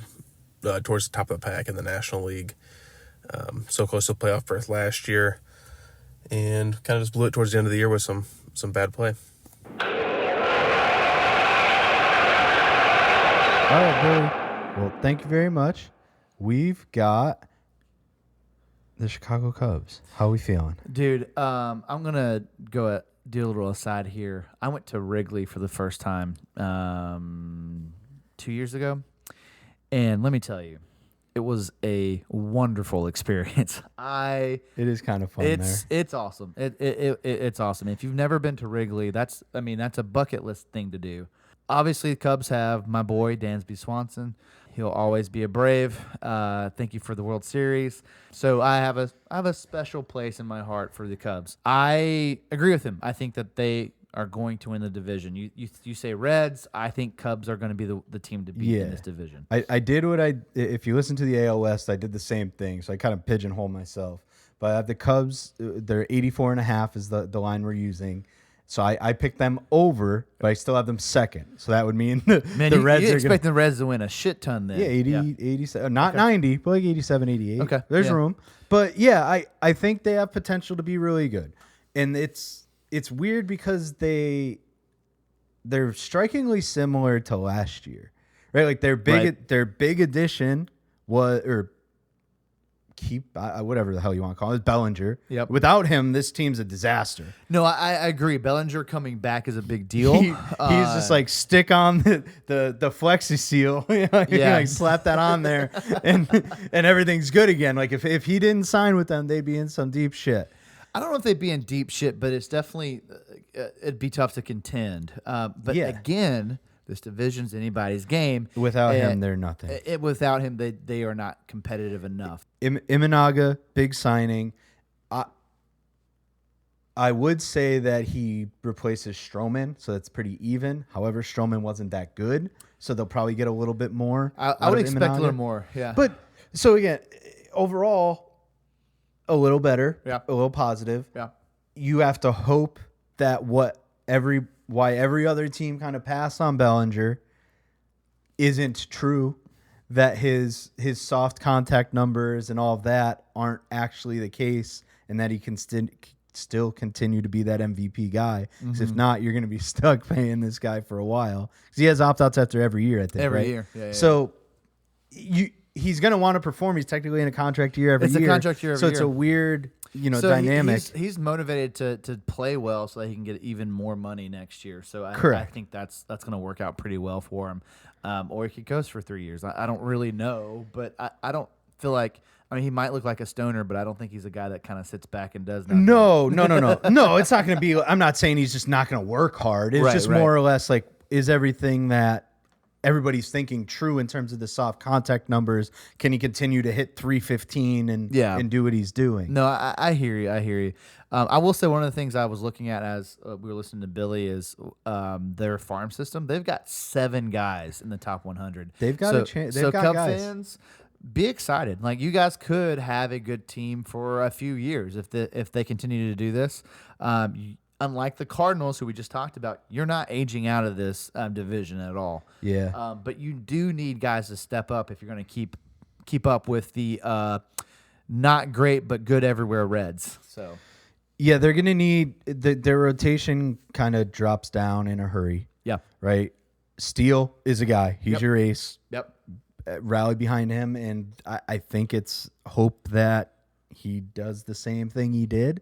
the towards the top of the pack in the National League. So close to playoff berth last year, and kind of just blew it towards the end of the year with some bad play. All right, Billy. Well, thank you very much. We've got the Chicago Cubs. How are we feeling? Dude, I'm going to do a little aside here. I went to Wrigley for the first time 2 years ago, and let me tell you, it was a wonderful experience. It is kind of fun there. It's awesome. It's awesome. If you've never been to Wrigley, that's a bucket list thing to do. Obviously, the Cubs have my boy Dansby Swanson. He'll always be a Brave. Thank you for the World Series. So I have a special place in my heart for the Cubs. I agree with him. I think that they are going to win the division. You say Reds. I think Cubs are going to be the team to beat in this division. I did if you listen to the AL West, I did the same thing. So I kind of pigeonhole myself. But I have the Cubs. They're 84.5 is the line we're using. So I picked them over, but I still have them second. So that would mean the Reds you are expect the Reds to win a shit ton then. Yeah, 87, not 90, but like 87, 88. Okay. There's room. But yeah, I think they have potential to be really good. And it's weird because they're strikingly similar to last year. Right? Like their big addition was whatever the hell you want to call it, is Bellinger. Yep. Without him, this team's a disaster. No, I agree. Bellinger coming back is a big deal. He's just like stick on the Flexi Seal, like slap that on there, and everything's good again. Like if he didn't sign with them, they'd be in some deep shit. I don't know if they'd be in deep shit, but it's definitely it'd be tough to contend. But again, this division's anybody's game. Without him, they're nothing. Without him, they are not competitive enough. Imanaga, big signing. I would say that he replaces Stroman, so that's pretty even. However, Stroman wasn't that good, so they'll probably get a little bit more. I would expect a little more, yeah. But so again, overall, a little better, a little positive. Yeah. You have to hope that why every other team kind of passed on Bellinger isn't true, that his soft contact numbers and all of that aren't actually the case, and that he can still continue to be that MVP guy. Because if not, you're going to be stuck paying this guy for a while. Because he has opt-outs after every year, I think. Every right? year. Yeah, so he's going to want to perform. He's technically in a contract year every It's a year. contract year every so it's year. a weird, So dynamic. He's motivated to play well so that he can get even more money next year. So I Correct. think that's going to work out pretty well for him. Or he could coast for 3 years. I don't really know, but I don't feel like. I mean, he might look like a stoner, but I don't think he's a guy that kind of sits back and does nothing. No. No, it's not going to be. I'm not saying he's just not going to work hard. It's Right, just right. more or less like, is everything that everybody's thinking true in terms of the soft contact numbers? Can he continue to hit 315 and do what he's doing? No, I hear you. I hear you. I will say one of the things I was looking at as we were listening to Billy is their farm system. They've got 7 guys in the top 100. They've got a chance. They've got Cub guys. fans, be excited. Like, you guys could have a good team for a few years if they continue to do this. Unlike the Cardinals, who we just talked about, you're not aging out of this division at all. Yeah. But you do need guys to step up if you're going to keep up with the not great but good everywhere Reds. So Yeah, they're going to need their rotation kind of drops down in a hurry, yeah, right? Steele is a guy. He's Yep. your ace. yep. Rally behind him, and I think it's hope that he does the same thing he did.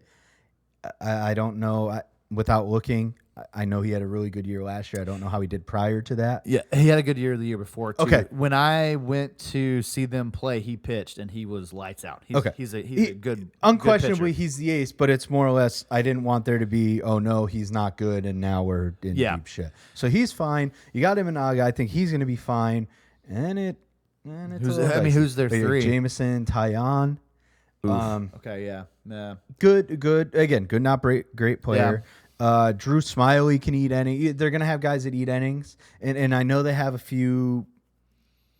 I don't know. Without looking, I know he had a really good year last year. I don't know how he did prior to that. Yeah, he had a good year the year before too. Okay. When I went to see them play, he pitched and he was lights out. He's a good Unquestionably, good pitcher. he's the ace, but it's more or less. I didn't want there to be, oh no, he's not good, and now we're in deep shit. So he's fine. You got him in Naga. I think he's going to be fine. And it's Who's- a little I mean, dicey. who's their But you got three? Jameson, Tyon. Okay, yeah. Good. Again, good, not great player. Drew Smiley can eat any. They're gonna have guys that eat innings, and I know they have a few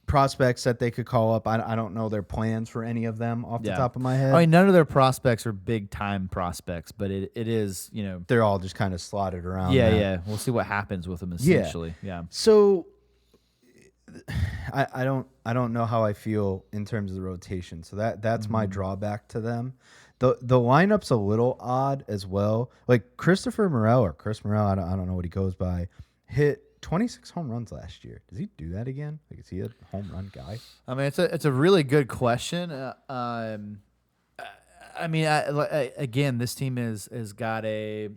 prospects that they could call up. I don't know their plans for any of them off the top of my head. I mean, none of their prospects are big time prospects, but it is, They're all just kind of slotted around. yeah, that. yeah. We'll see what happens with them essentially. Yeah. So I don't know how I feel in terms of the rotation. So that's my drawback to them. The lineup's a little odd as well. Like Chris Morel, I don't know what he goes by, hit 26 home runs last year. Does he do that again? Like, is he a home run guy? I mean, it's a really good question. I mean, again, this team has got a.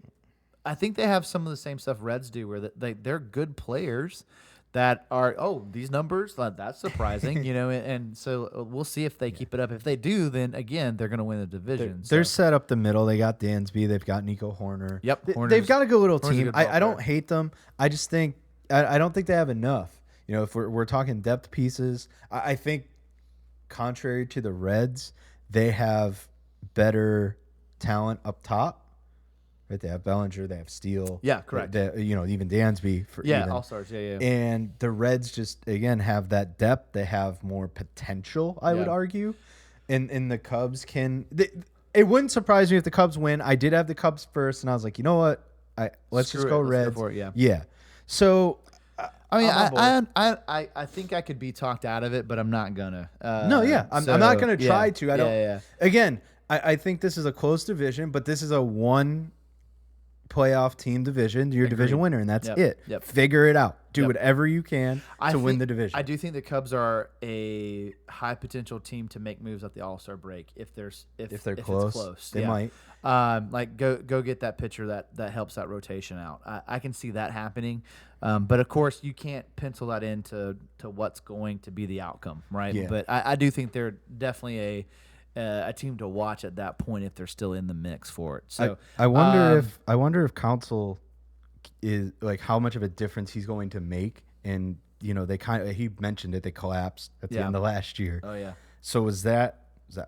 I think they have some of the same stuff Reds do, where they're good players that are these numbers, that's surprising, and so we'll see if they keep it up. If they do, then again they're going to win the division. They're set up the middle. They got Dansby. They've got Nico Horner. Yep, They've got a good little Horner's a team. good ball I don't player. hate them. I just think I don't think they have enough. If we're talking depth pieces, I think contrary to the Reds, they have better talent up top. Right, they have Bellinger, they have Steele. Yeah, correct. Even Dansby. All stars. Yeah. And the Reds just again have that depth. They have more potential, I would argue. And the Cubs it wouldn't surprise me if the Cubs win. I did have the Cubs first, and I was like, you know what? Let's Screw just go it. Let's Reds. go for it, yeah. Yeah. So I mean, I'm on I think I could be talked out of it, but I'm not gonna. I'm not gonna try to. I don't. Yeah. Again, I think this is a close division, but this is a one playoff team division. You're a division winner, and that's it. Yep. Figure it out. Do Yep. whatever you can to win think- the division. I do think the Cubs are a high potential team to make moves at the All-Star break if they're close, It's close. they might. Like go get that pitcher that helps that rotation out. I can see that happening, but of course you can't pencil that into what's going to be the outcome, right? Yeah. But I do think they're definitely a team to watch at that point if they're still in the mix for it. So I wonder if Council is like how much of a difference he's going to make. And he mentioned it. They collapsed at the end of last year. Oh yeah. So was that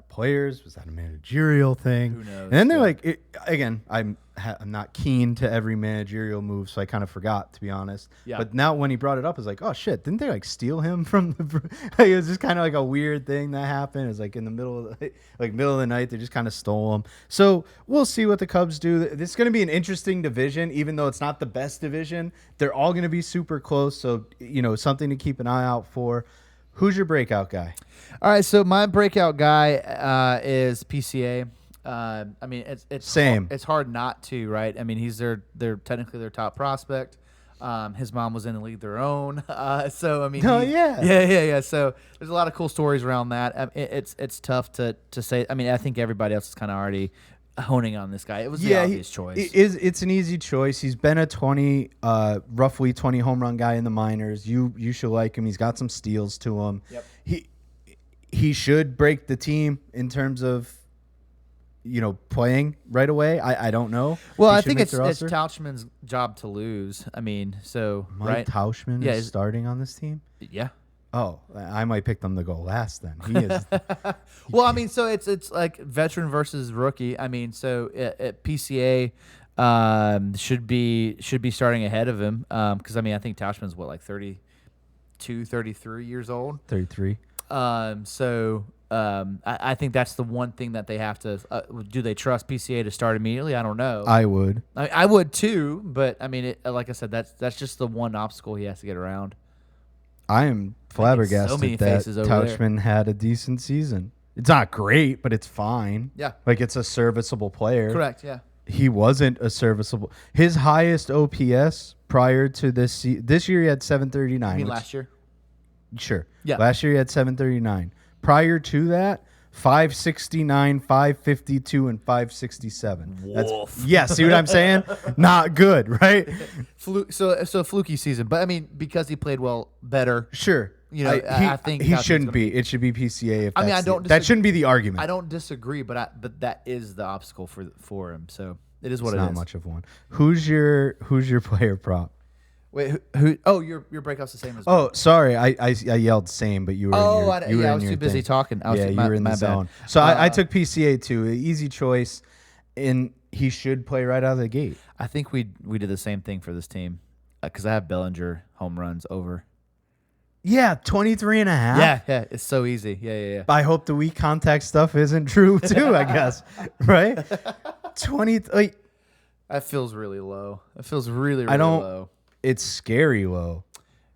players? Was that a managerial thing? Who knows? And then they're like, again, I'm not keen to every managerial move, so I kind of forgot, to be honest. Yeah. But now when he brought it up, I was like, oh shit, didn't they like steal him from the? Like, it was just kind of like a weird thing that happened. It was like in the middle of the night, they just kind of stole him. So we'll see what the Cubs do. This is going to be an interesting division, even though it's not the best division. They're all going to be super close, so something to keep an eye out for. Who's your breakout guy? All right, so my breakout guy is PCA. I mean, it's Same. It's hard not to, right? I mean, he's technically their top prospect. His mom was in the league their own. So I mean, Oh, yeah. yeah. So there's a lot of cool stories around that. It's tough to say. I mean, I think everybody else is kind of already honing on this guy. It was the obvious choice. It's an easy choice. He's been a roughly 20 home run guy in the minors. You should like him. He's got some steals to him. Yep. He should break the team in terms of playing right away. I don't know. Well, He I should think make it's the roster. Tauchman's job to lose. I mean, so Mike right? Tauchman Yeah, is starting on this team. Yeah. Oh, I might pick them to go last then. He is. Well, I mean, so it's like veteran versus rookie. I mean, so PCA should be starting ahead of him because I mean I think Tauchman's what, like 32, 33 years old. 33. I think that's the one thing that they have to. Do they trust PCA to start immediately? I don't know. I would. I would too, but I mean, like I said, that's just the one obstacle he has to get around. I am flabbergasted many that faces over there. Tauchman had a decent season. It's not great, but it's fine. Yeah. Like it's a serviceable player. Correct. Yeah. He wasn't a serviceable. His highest OPS prior to this year he had 739. I mean, last year. Sure. Yeah. Last year he had 739. Prior to that, 569, 552, and 567. Wolf. Yeah, see what I'm saying? Not good, right? So fluky season, but I mean because he played well, better. Sure. I think he Tauchman's shouldn't gonna be. It should be PCA. If I mean, that's I don't that shouldn't be the argument. I don't disagree, but that is the obstacle for him. So it is what it's it not is. much of one. Who's your player prop? Wait, who? Oh, your breakout's the same as mine. Oh, sorry, I yelled same, but you were. Oh, in your, I was too busy talking. You were in the zone. So I took PCA too. Easy choice, and he should play right out of the gate. I think we did the same thing for this team because I have Bellinger home runs over. Yeah, 23 and a half. Yeah, it's so easy. Yeah. I hope the weak contact stuff isn't true too. I guess, right? 20. Like, That feels really low. It feels really I don't- low. it's scary low.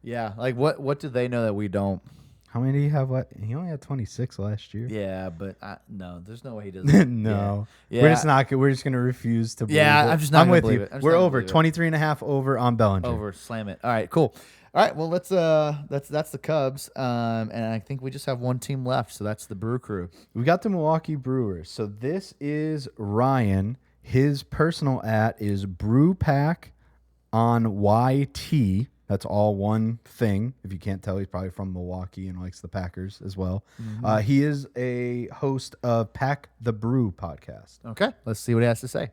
Yeah, like what do they know that we don't? How many do you have? What he only had 26 last year. Yeah, but no, there's no way he doesn't. No, Yeah. we're just not. We're just gonna refuse to. Yeah, believe it. I'm just not I'm gonna with believe you. it. I'm just We're not gonna over believe it. 23 and a half over on Bellinger. Over, slam it. All right, cool. All right, well that's the Cubs, and I think we just have one team left, so that's the Brew Crew. We got the Milwaukee Brewers. So this is Ryan. His personal @ is BrewPack on YT. That's all one thing. If you can't tell, he's probably from Milwaukee and likes the Packers as well. He is a host of Pack the Brew podcast. Okay, let's see what he has to say.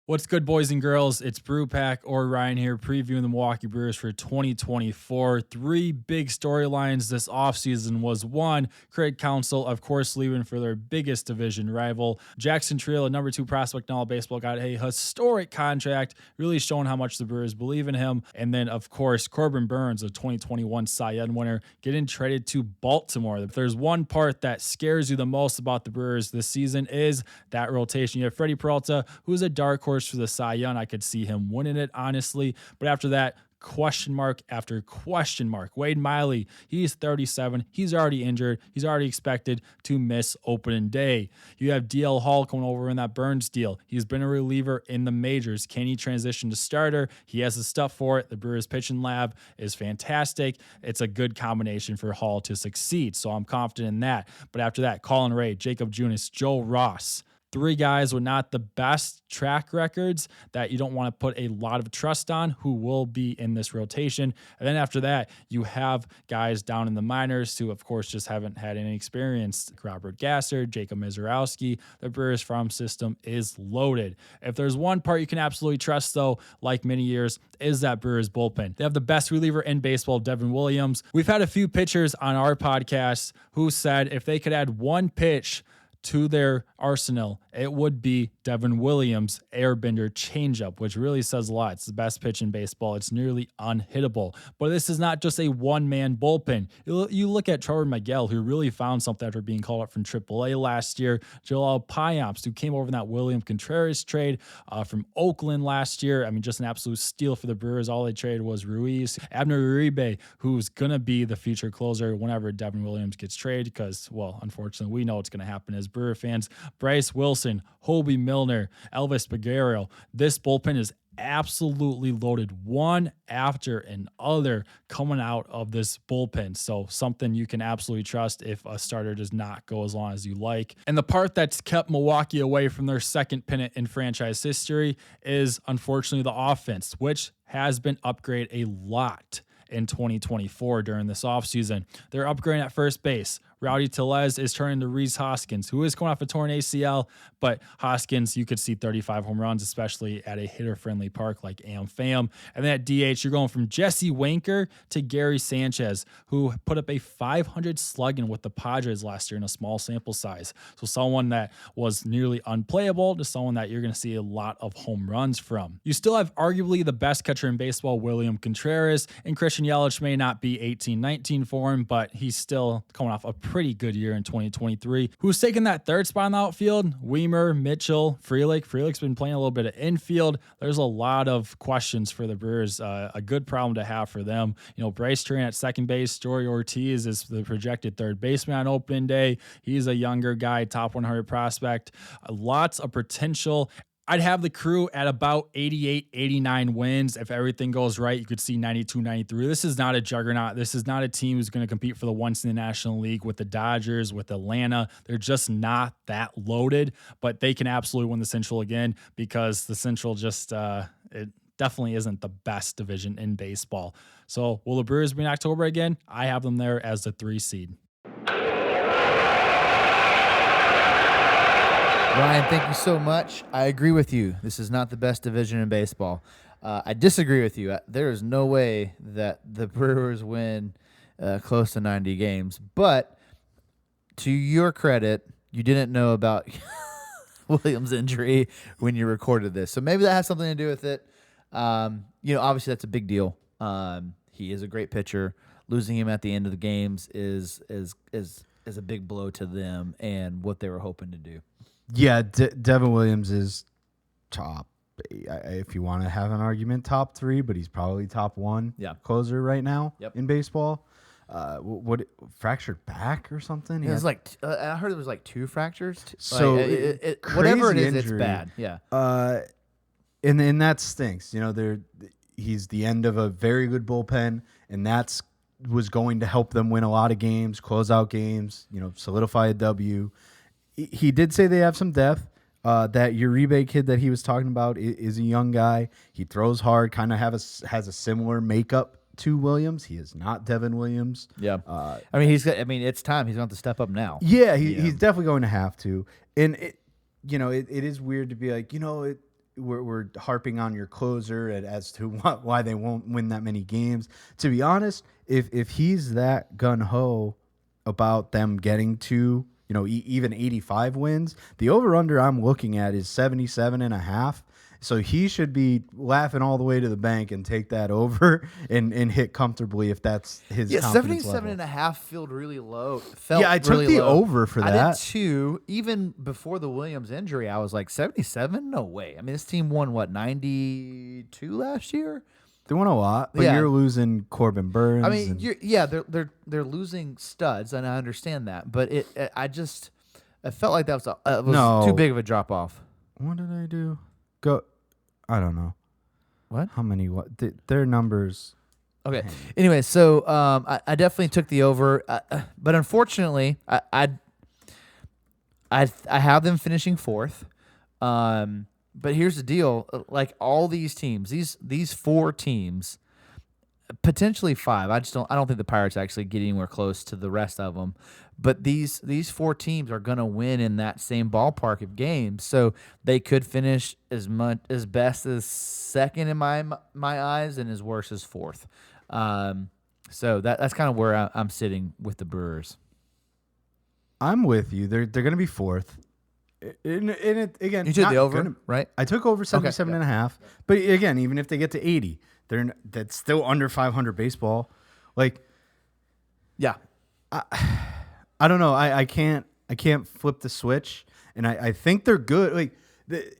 What's good, boys and girls? It's Brewpack or Ryan here, previewing the Milwaukee Brewers for 2024. Three big storylines this offseason was one, Craig Counsell, of course, leaving for their biggest division rival. Jackson Trill, a number 2 prospect in all baseball, got a historic contract, really showing how much the Brewers believe in him. And then, of course, Corbin Burns, a 2021 Cy Young winner, getting traded to Baltimore. If there's one part that scares you the most about the Brewers this season is that rotation. You have Freddie Peralta, who's a dark horse for the Cy Young. I could see him winning it, honestly. But after that, question mark after question mark. Wade Miley, he's 37. He's already injured. He's already expected to miss opening day. You have DL Hall coming over in that Burns deal. He's been a reliever in the majors. Can he transition to starter? He has the stuff for it. The Brewers pitching lab is fantastic. It's a good combination for Hall to succeed. So I'm confident in that. But after that, Colin Ray, Jacob Junis, Joe Ross. 3 guys with not the best track records that you don't want to put a lot of trust on who will be in this rotation. And then after that, you have guys down in the minors who, of course, just haven't had any experience. Robert Gasser, Jacob Mizorowski, the Brewers farm system is loaded. If there's one part you can absolutely trust, though, like many years, is that Brewers bullpen. They have the best reliever in baseball, Devin Williams. We've had a few pitchers on our podcast who said if they could add one pitch to their arsenal, it would be Devin Williams' airbender changeup, which really says a lot. It's the best pitch in baseball. It's nearly unhittable. But this is not just a one-man bullpen. You look at Trevor Miguel, who really found something after being called up from AAA last year. Joel Payamps, who came over in that William Contreras trade from Oakland last year. I mean, just an absolute steal for the Brewers. All they traded was Ruiz. Abner Uribe, who's going to be the future closer whenever Devin Williams gets traded because, well, unfortunately, we know what's going to happen as Brewer fans. Bryce Wilson, Hobie Milner, Elvis Peguero. This bullpen is absolutely loaded, one after another coming out of this bullpen. So something you can absolutely trust if a starter does not go as long as you like. And the part that's kept Milwaukee away from their second pennant in franchise history is unfortunately the offense, which has been upgraded a lot in 2024 during this offseason. They're upgrading at first base. Rowdy Tellez is turning to Rhys Hoskins, who is coming off a torn ACL, but Hoskins, you could see 35 home runs, especially at a hitter-friendly park like AmFam. And then at DH, you're going from Jesse Winker to Gary Sanchez, who put up a 500 slugging with the Padres last year in a small sample size. So someone that was nearly unplayable to someone that you're going to see a lot of home runs from. You still have arguably the best catcher in baseball, William Contreras, and Christian Yelich may not be 18-19 for him, but he's still coming off a pretty good year in 2023. Who's taking that third spot in the outfield? Weimer, Mitchell, Frelick. Frelick's been playing a little bit of infield. There's a lot of questions for the Brewers. A good problem to have for them. You know, Bryce Turner at second base. Jory Ortiz is the projected third baseman on opening day. He's a younger guy, top 100 prospect. Lots of potential. I'd have the Crew at about 88, 89 wins. If everything goes right, you could see 92, 93. This is not a juggernaut. This is not a team who's going to compete for the once in the National League with the Dodgers, with Atlanta. They're just not that loaded, but they can absolutely win the Central again because the Central just, it definitely isn't the best division in baseball. So will the Brewers be in October again? I have them there as the 3 seed. Ryan, thank you so much. I agree with you. This is not the best division in baseball. I disagree with you. There is no way that the Brewers win close to 90 games. But to your credit, you didn't know about Williams' injury when you recorded this. So maybe that has something to do with it. Obviously that's a big deal. He is a great pitcher. Losing him at the end of the games is a big blow to them and what they were hoping to do. Yeah, Devin Williams is top, if you want to have an argument, top 3, but he's probably top 1 closer right now in baseball. What fractured back or something? It was I heard it was like 2 fractures. So whatever it is, injury. it's bad. Yeah. And that stinks. You know, he's the end of a very good bullpen, and that's was going to help them win a lot of games, close out games, solidify a W. He did say they have some depth. That Uribe kid that he was talking about is a young guy. He throws hard, kind of has a similar makeup to Williams. He is not Devin Williams. Yeah. It's time. He's going to have to step up now. Yeah, he's definitely going to have to. And it is weird to be like, we're harping on your closer as to why they won't win that many games. To be honest, if he's that gun-ho about them getting to even 85 wins, the over-under I'm looking at is 77.5. So he should be laughing all the way to the bank and take that over and hit comfortably if that's his confidence 77.5 felt really low. I took the over for that. I did too. Even before the Williams injury, I was like, 77? No way. I mean, this team won, 92 last year? They won a lot, but you're losing Corbin Burns. I mean, they're losing studs, and I understand that. But I felt like that was too big of a drop off. What did I do? I don't know. What? How many? What? Their numbers. Okay. Anyway, so I definitely took the over, but unfortunately, I have them finishing 4th. But here's the deal: like all these teams, these 4 teams, potentially 5. I don't think the Pirates actually get anywhere close to the rest of them. But these 4 teams are going to win in that same ballpark of games, so they could finish as best as 2nd in my eyes and as worst as 4th. So that's kind of where I'm sitting with the Brewers. I'm with you. They're going to be 4th. Again, you took the over, right? I took over 77.5. But again, even if they get to 80, that's still under 500 baseball. Like, yeah, I don't know. I can't flip the switch, and I think they're good. Like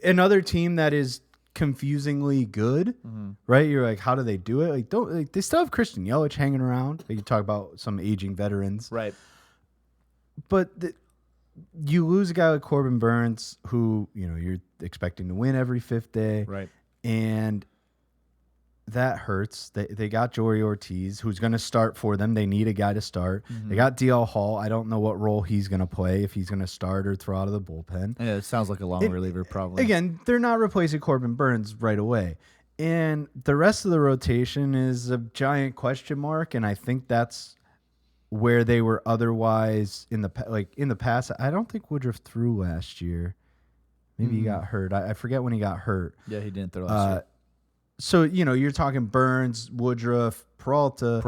another team that is confusingly good, right? You're like, how do they do it? They still have Christian Yelich hanging around. Like you talk about some aging veterans, right? But you lose a guy like Corbin Burns, who you're expecting to win every fifth day, Right. and that hurts. They got Jory Ortiz, who's going to start for them. They need a guy to start. They got DL Hall. I don't know what role he's going to play, if he's going to start or throw out of the bullpen. Yeah, it sounds like a long reliever, probably. Again, they're not replacing Corbin Burns right away. And the rest of the rotation is a giant question mark, and I think that's where they were otherwise in the past. I don't think Woodruff threw last year. Maybe he got hurt. I forget when he got hurt. Yeah, he didn't throw last year. So, you're talking Burns, Woodruff, Peralta.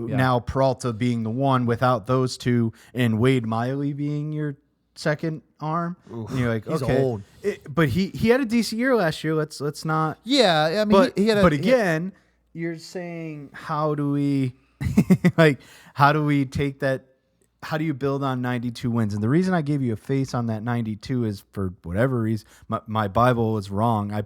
Yeah. Now Peralta being the one without those two, and Wade Miley being your second arm. And you're like, he's okay. old. But he had a decent year last year. Let's not. Yeah, I mean, But, he had but again, you're saying, how do we take that? How do you build on 92 wins? And the reason I gave you a face on that 92 is, for whatever reason, my Bible was wrong. I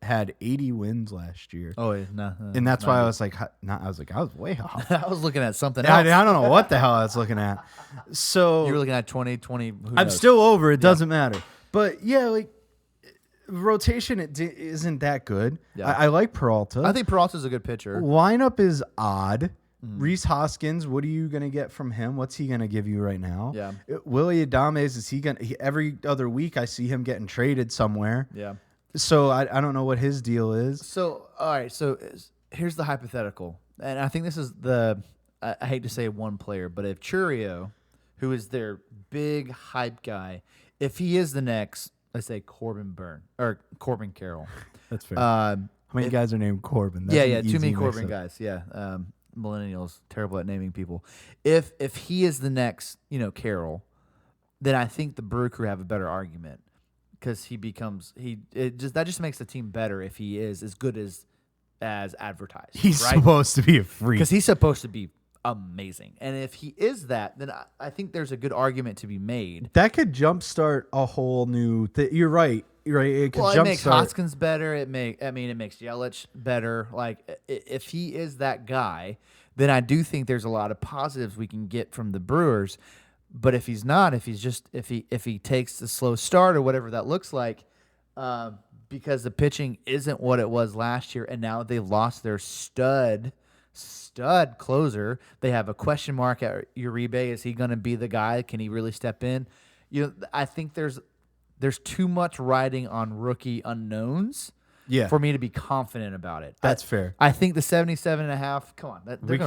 had 80 wins last year. Oh, yeah, no. And that's why I was like, I was way off. I was looking at something I else. don't know what the hell I was looking at. So You were looking at 2020. I'm still over. It doesn't matter. But yeah, like rotation isn't that good. Yeah. I like Peralta. I think Peralta's a good pitcher. Lineup is odd. Reese Hoskins, what are you going to get from him? What's he going to give you right now? Yeah. Willie Adames, is he going to... Every other week I see him getting traded somewhere. Yeah. So I don't know what his deal is. So, all right. So here's the hypothetical. And I think this is I hate to say one player, but if Churio, who is their big hype guy, if he is the next, let's say Corbin Carroll. That's fair. How many guys are named Corbin? That's Yeah, an too easy many mix-up. Corbin guys. Yeah. Millennials, terrible at naming people. If he is the next, Carroll, then I think the Brew Crew have a better argument, because that just makes the team better if he is as good as advertised. He's right? supposed to be a freak. Because he's supposed to be amazing. And if he is that, then I think there's a good argument to be made. That could jumpstart a whole new... You're right. It could It makes jumpstart... Hoskins better. It makes Yelich better. Like, if he is that guy, then I do think there's a lot of positives we can get from the Brewers. But if he's not, if he takes the slow start or whatever that looks like, because the pitching isn't what it was last year, and now they've lost their stud closer. They have a question mark at Uribe. Is he going to be the guy? Can he really step in? I think there's too much riding on rookie unknowns for me to be confident about it. That's fair. I think the 77.5, come on.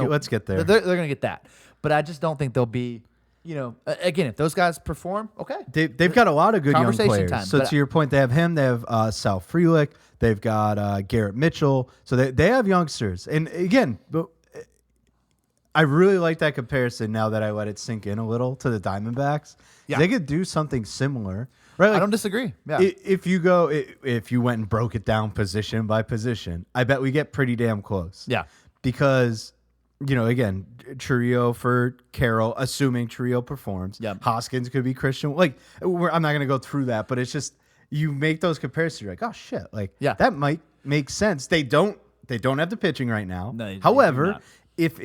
Let's get there. They're going to get that. But I just don't think they'll be, again, if those guys perform, okay. They've got a lot of good young Conversation players. time, So but- to your point, they have him. They have Sal Frelick. They've got Garrett Mitchell. So they have youngsters. And again, I really like that comparison now that I let it sink in a little to the Diamondbacks. Yeah. They could do something similar. Right? I don't disagree. Yeah. If you went and broke it down position by position, I bet we get pretty damn close. Yeah. Because, again, Churio for Carroll, assuming Churio performs. Yep. Hoskins could be Christian. I'm not going to go through that, but it's just, you make those comparisons. You're like, oh shit, that might make sense. They don't have the pitching right now. No, they do However, not. if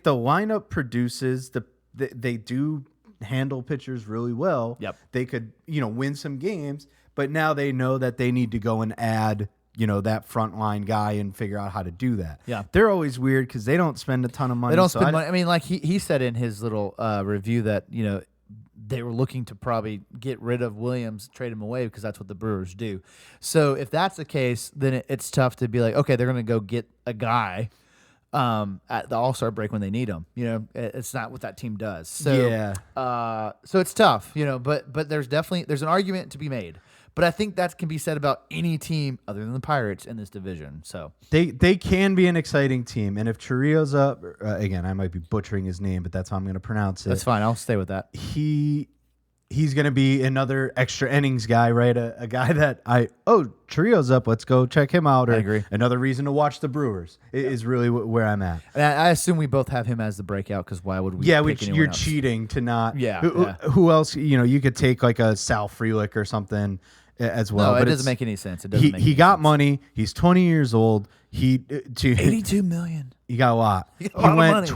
the lineup produces they do handle pitchers really well. Yep. They could, win some games, but now they know that they need to go and add, that frontline guy and figure out how to do that. Yeah. They're always weird because they don't spend a ton of money. They don't so spend money. I mean, like he said in his little review that, they were looking to probably get rid of Williams, trade him away, because that's what the Brewers do. So if that's the case, then it's tough to be like, okay, they're going to go get a guy at the All-Star break when they need him. It's not what that team does. So Yeah. So it's tough, but there's an argument to be made. But I think that can be said about any team other than the Pirates in this division. So They can be an exciting team. And if Churrio's up, again, I might be butchering his name, but that's how I'm going to pronounce it. that's fine. I'll stay with that. He's going to be another extra innings guy, right? A guy that Churrio's up. Let's go check him out. Or I agree. Another reason to watch the Brewers is really where I'm at. And I assume we both have him as the breakout, because why would we? Yeah, pick anyone you're else? cheating to not. Yeah, Who else? You could take like a Sal Frelick or something as well. No, but it doesn't make any sense. It doesn't make He any got sense. money. He's 20 years old. $82 million. He got a lot. He got a lot of went money.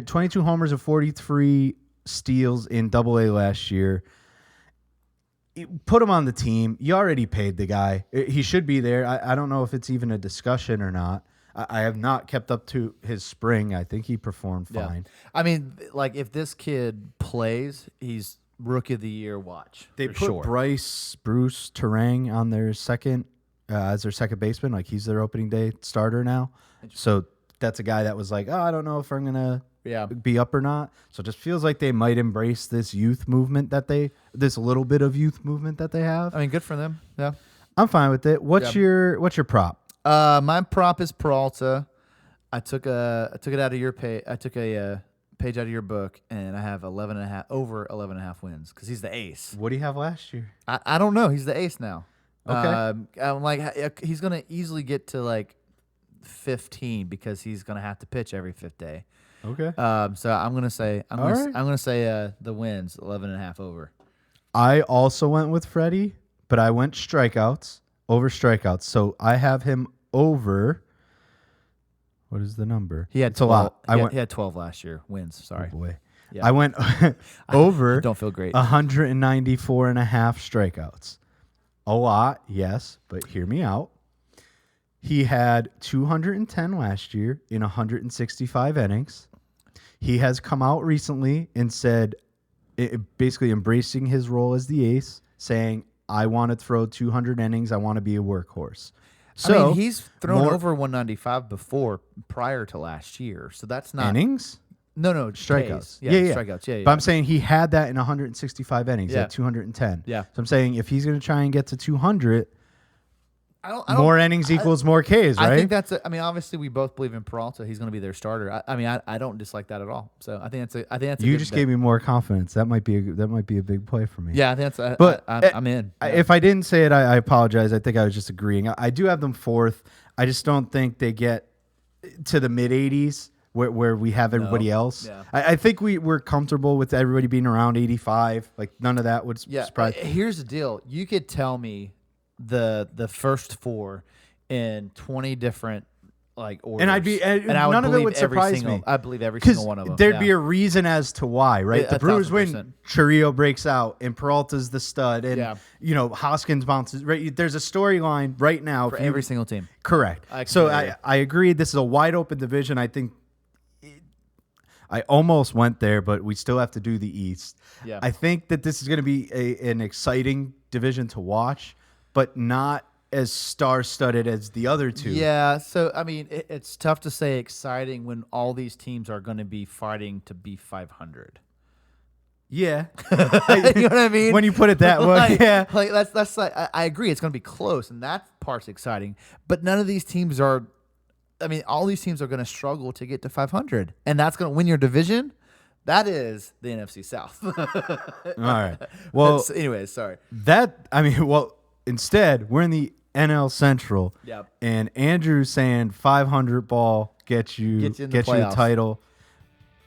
22 homers and 43 steals in Double-A last year. Put him on the team. You already paid the guy. He should be there. I don't know if it's even a discussion or not. I have not kept up to his spring. I think he performed fine. I mean, like, if this kid plays, he's Rookie of the Year watch. They for put sure. Bruce Terang on their second as their second baseman. Like, he's their opening day starter now. So that's a guy that was like, oh, I don't know if I'm gonna be up or not. So it just feels like they might embrace this youth movement this little bit of youth movement that they have. I mean, good for them. Yeah, I'm fine with it. What's your prop? my prop is Peralta. I took it out of your pay. I took a page out of your book, and I have 11.5 over 11.5 wins because he's the ace. What do you have last year? I don't know. He's the ace now. Okay. I'm like, he's gonna easily get to like 15 because he's gonna have to pitch every 5th day. Okay. So I'm gonna say the wins 11.5 over. I also went with Freddie, but I went over strikeouts. So I have him over. What is the number? He had it's 12, a lot. He had 12 last year wins. Sorry. Oh boy. Yeah. I went over. I don't feel great. 194 and a half strikeouts. A lot, yes, but hear me out. He had 210 last year in 165 innings. He has come out recently and said, basically embracing his role as the ace, saying, I want to throw 200 innings. I want to be a workhorse. So I mean, he's thrown over 195 before prior to last year. So that's not innings? No, Strikeouts. Ks. Yeah, strikeouts. Yeah. But I'm saying he had that in 165 innings at 210. Yeah. So I'm saying if he's going to try and get to 200, I don't, more innings equals more Ks, right? I think that's. I mean, obviously, we both believe in Peralta. He's going to be their starter. I don't dislike that at all. So I think that's. You just gave me more confidence. That might be a big play for me. Yeah, I think that's. But I'm in. Yeah. If I didn't say it, I apologize. I think I was just agreeing. I do have them 4th. I just don't think they get to the mid 80s where we have everybody else. Yeah. I think we're comfortable with everybody being around 85. Like none of that would surprise. Here's the deal. You could tell me the first 4 in 20 different like orders, and I'd be and I would none of it believe would surprise me. I believe every single one of them. There'd be a reason as to why, right? The Brewers 1,000%. win, Churrillo breaks out, and Peralta's the stud, and Hoskins bounces. Right? There's a storyline right now for every single team. Correct. I agree. This is a wide open division. I think I almost went there, but we still have to do the East. Yeah. I think that this is going to be an exciting division to watch, but not as star-studded as the other two. Yeah, so, I mean, it's tough to say exciting when all these teams are going to be fighting to be 500. Yeah. You know what I mean? When you put it that way, yeah. Like, that's like, I agree, it's going to be close, and that part's exciting. But none of these teams are, I mean, all these teams are going to struggle to get to 500, and that's going to win your division. That is the NFC South. All right. Well, anyways, sorry. Instead, we're in the NL Central. Yep. And Andrew's saying 500 ball gets you a title.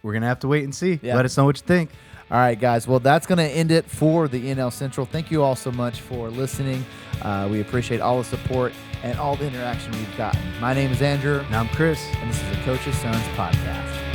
We're going to have to wait and see. Yep. Let us know what you think. All right, guys. Well, that's going to end it for the NL Central. Thank you all so much for listening. We appreciate all the support and all the interaction we've gotten. My name is Andrew. And I'm Chris. And this is the Coach's Sons Podcast.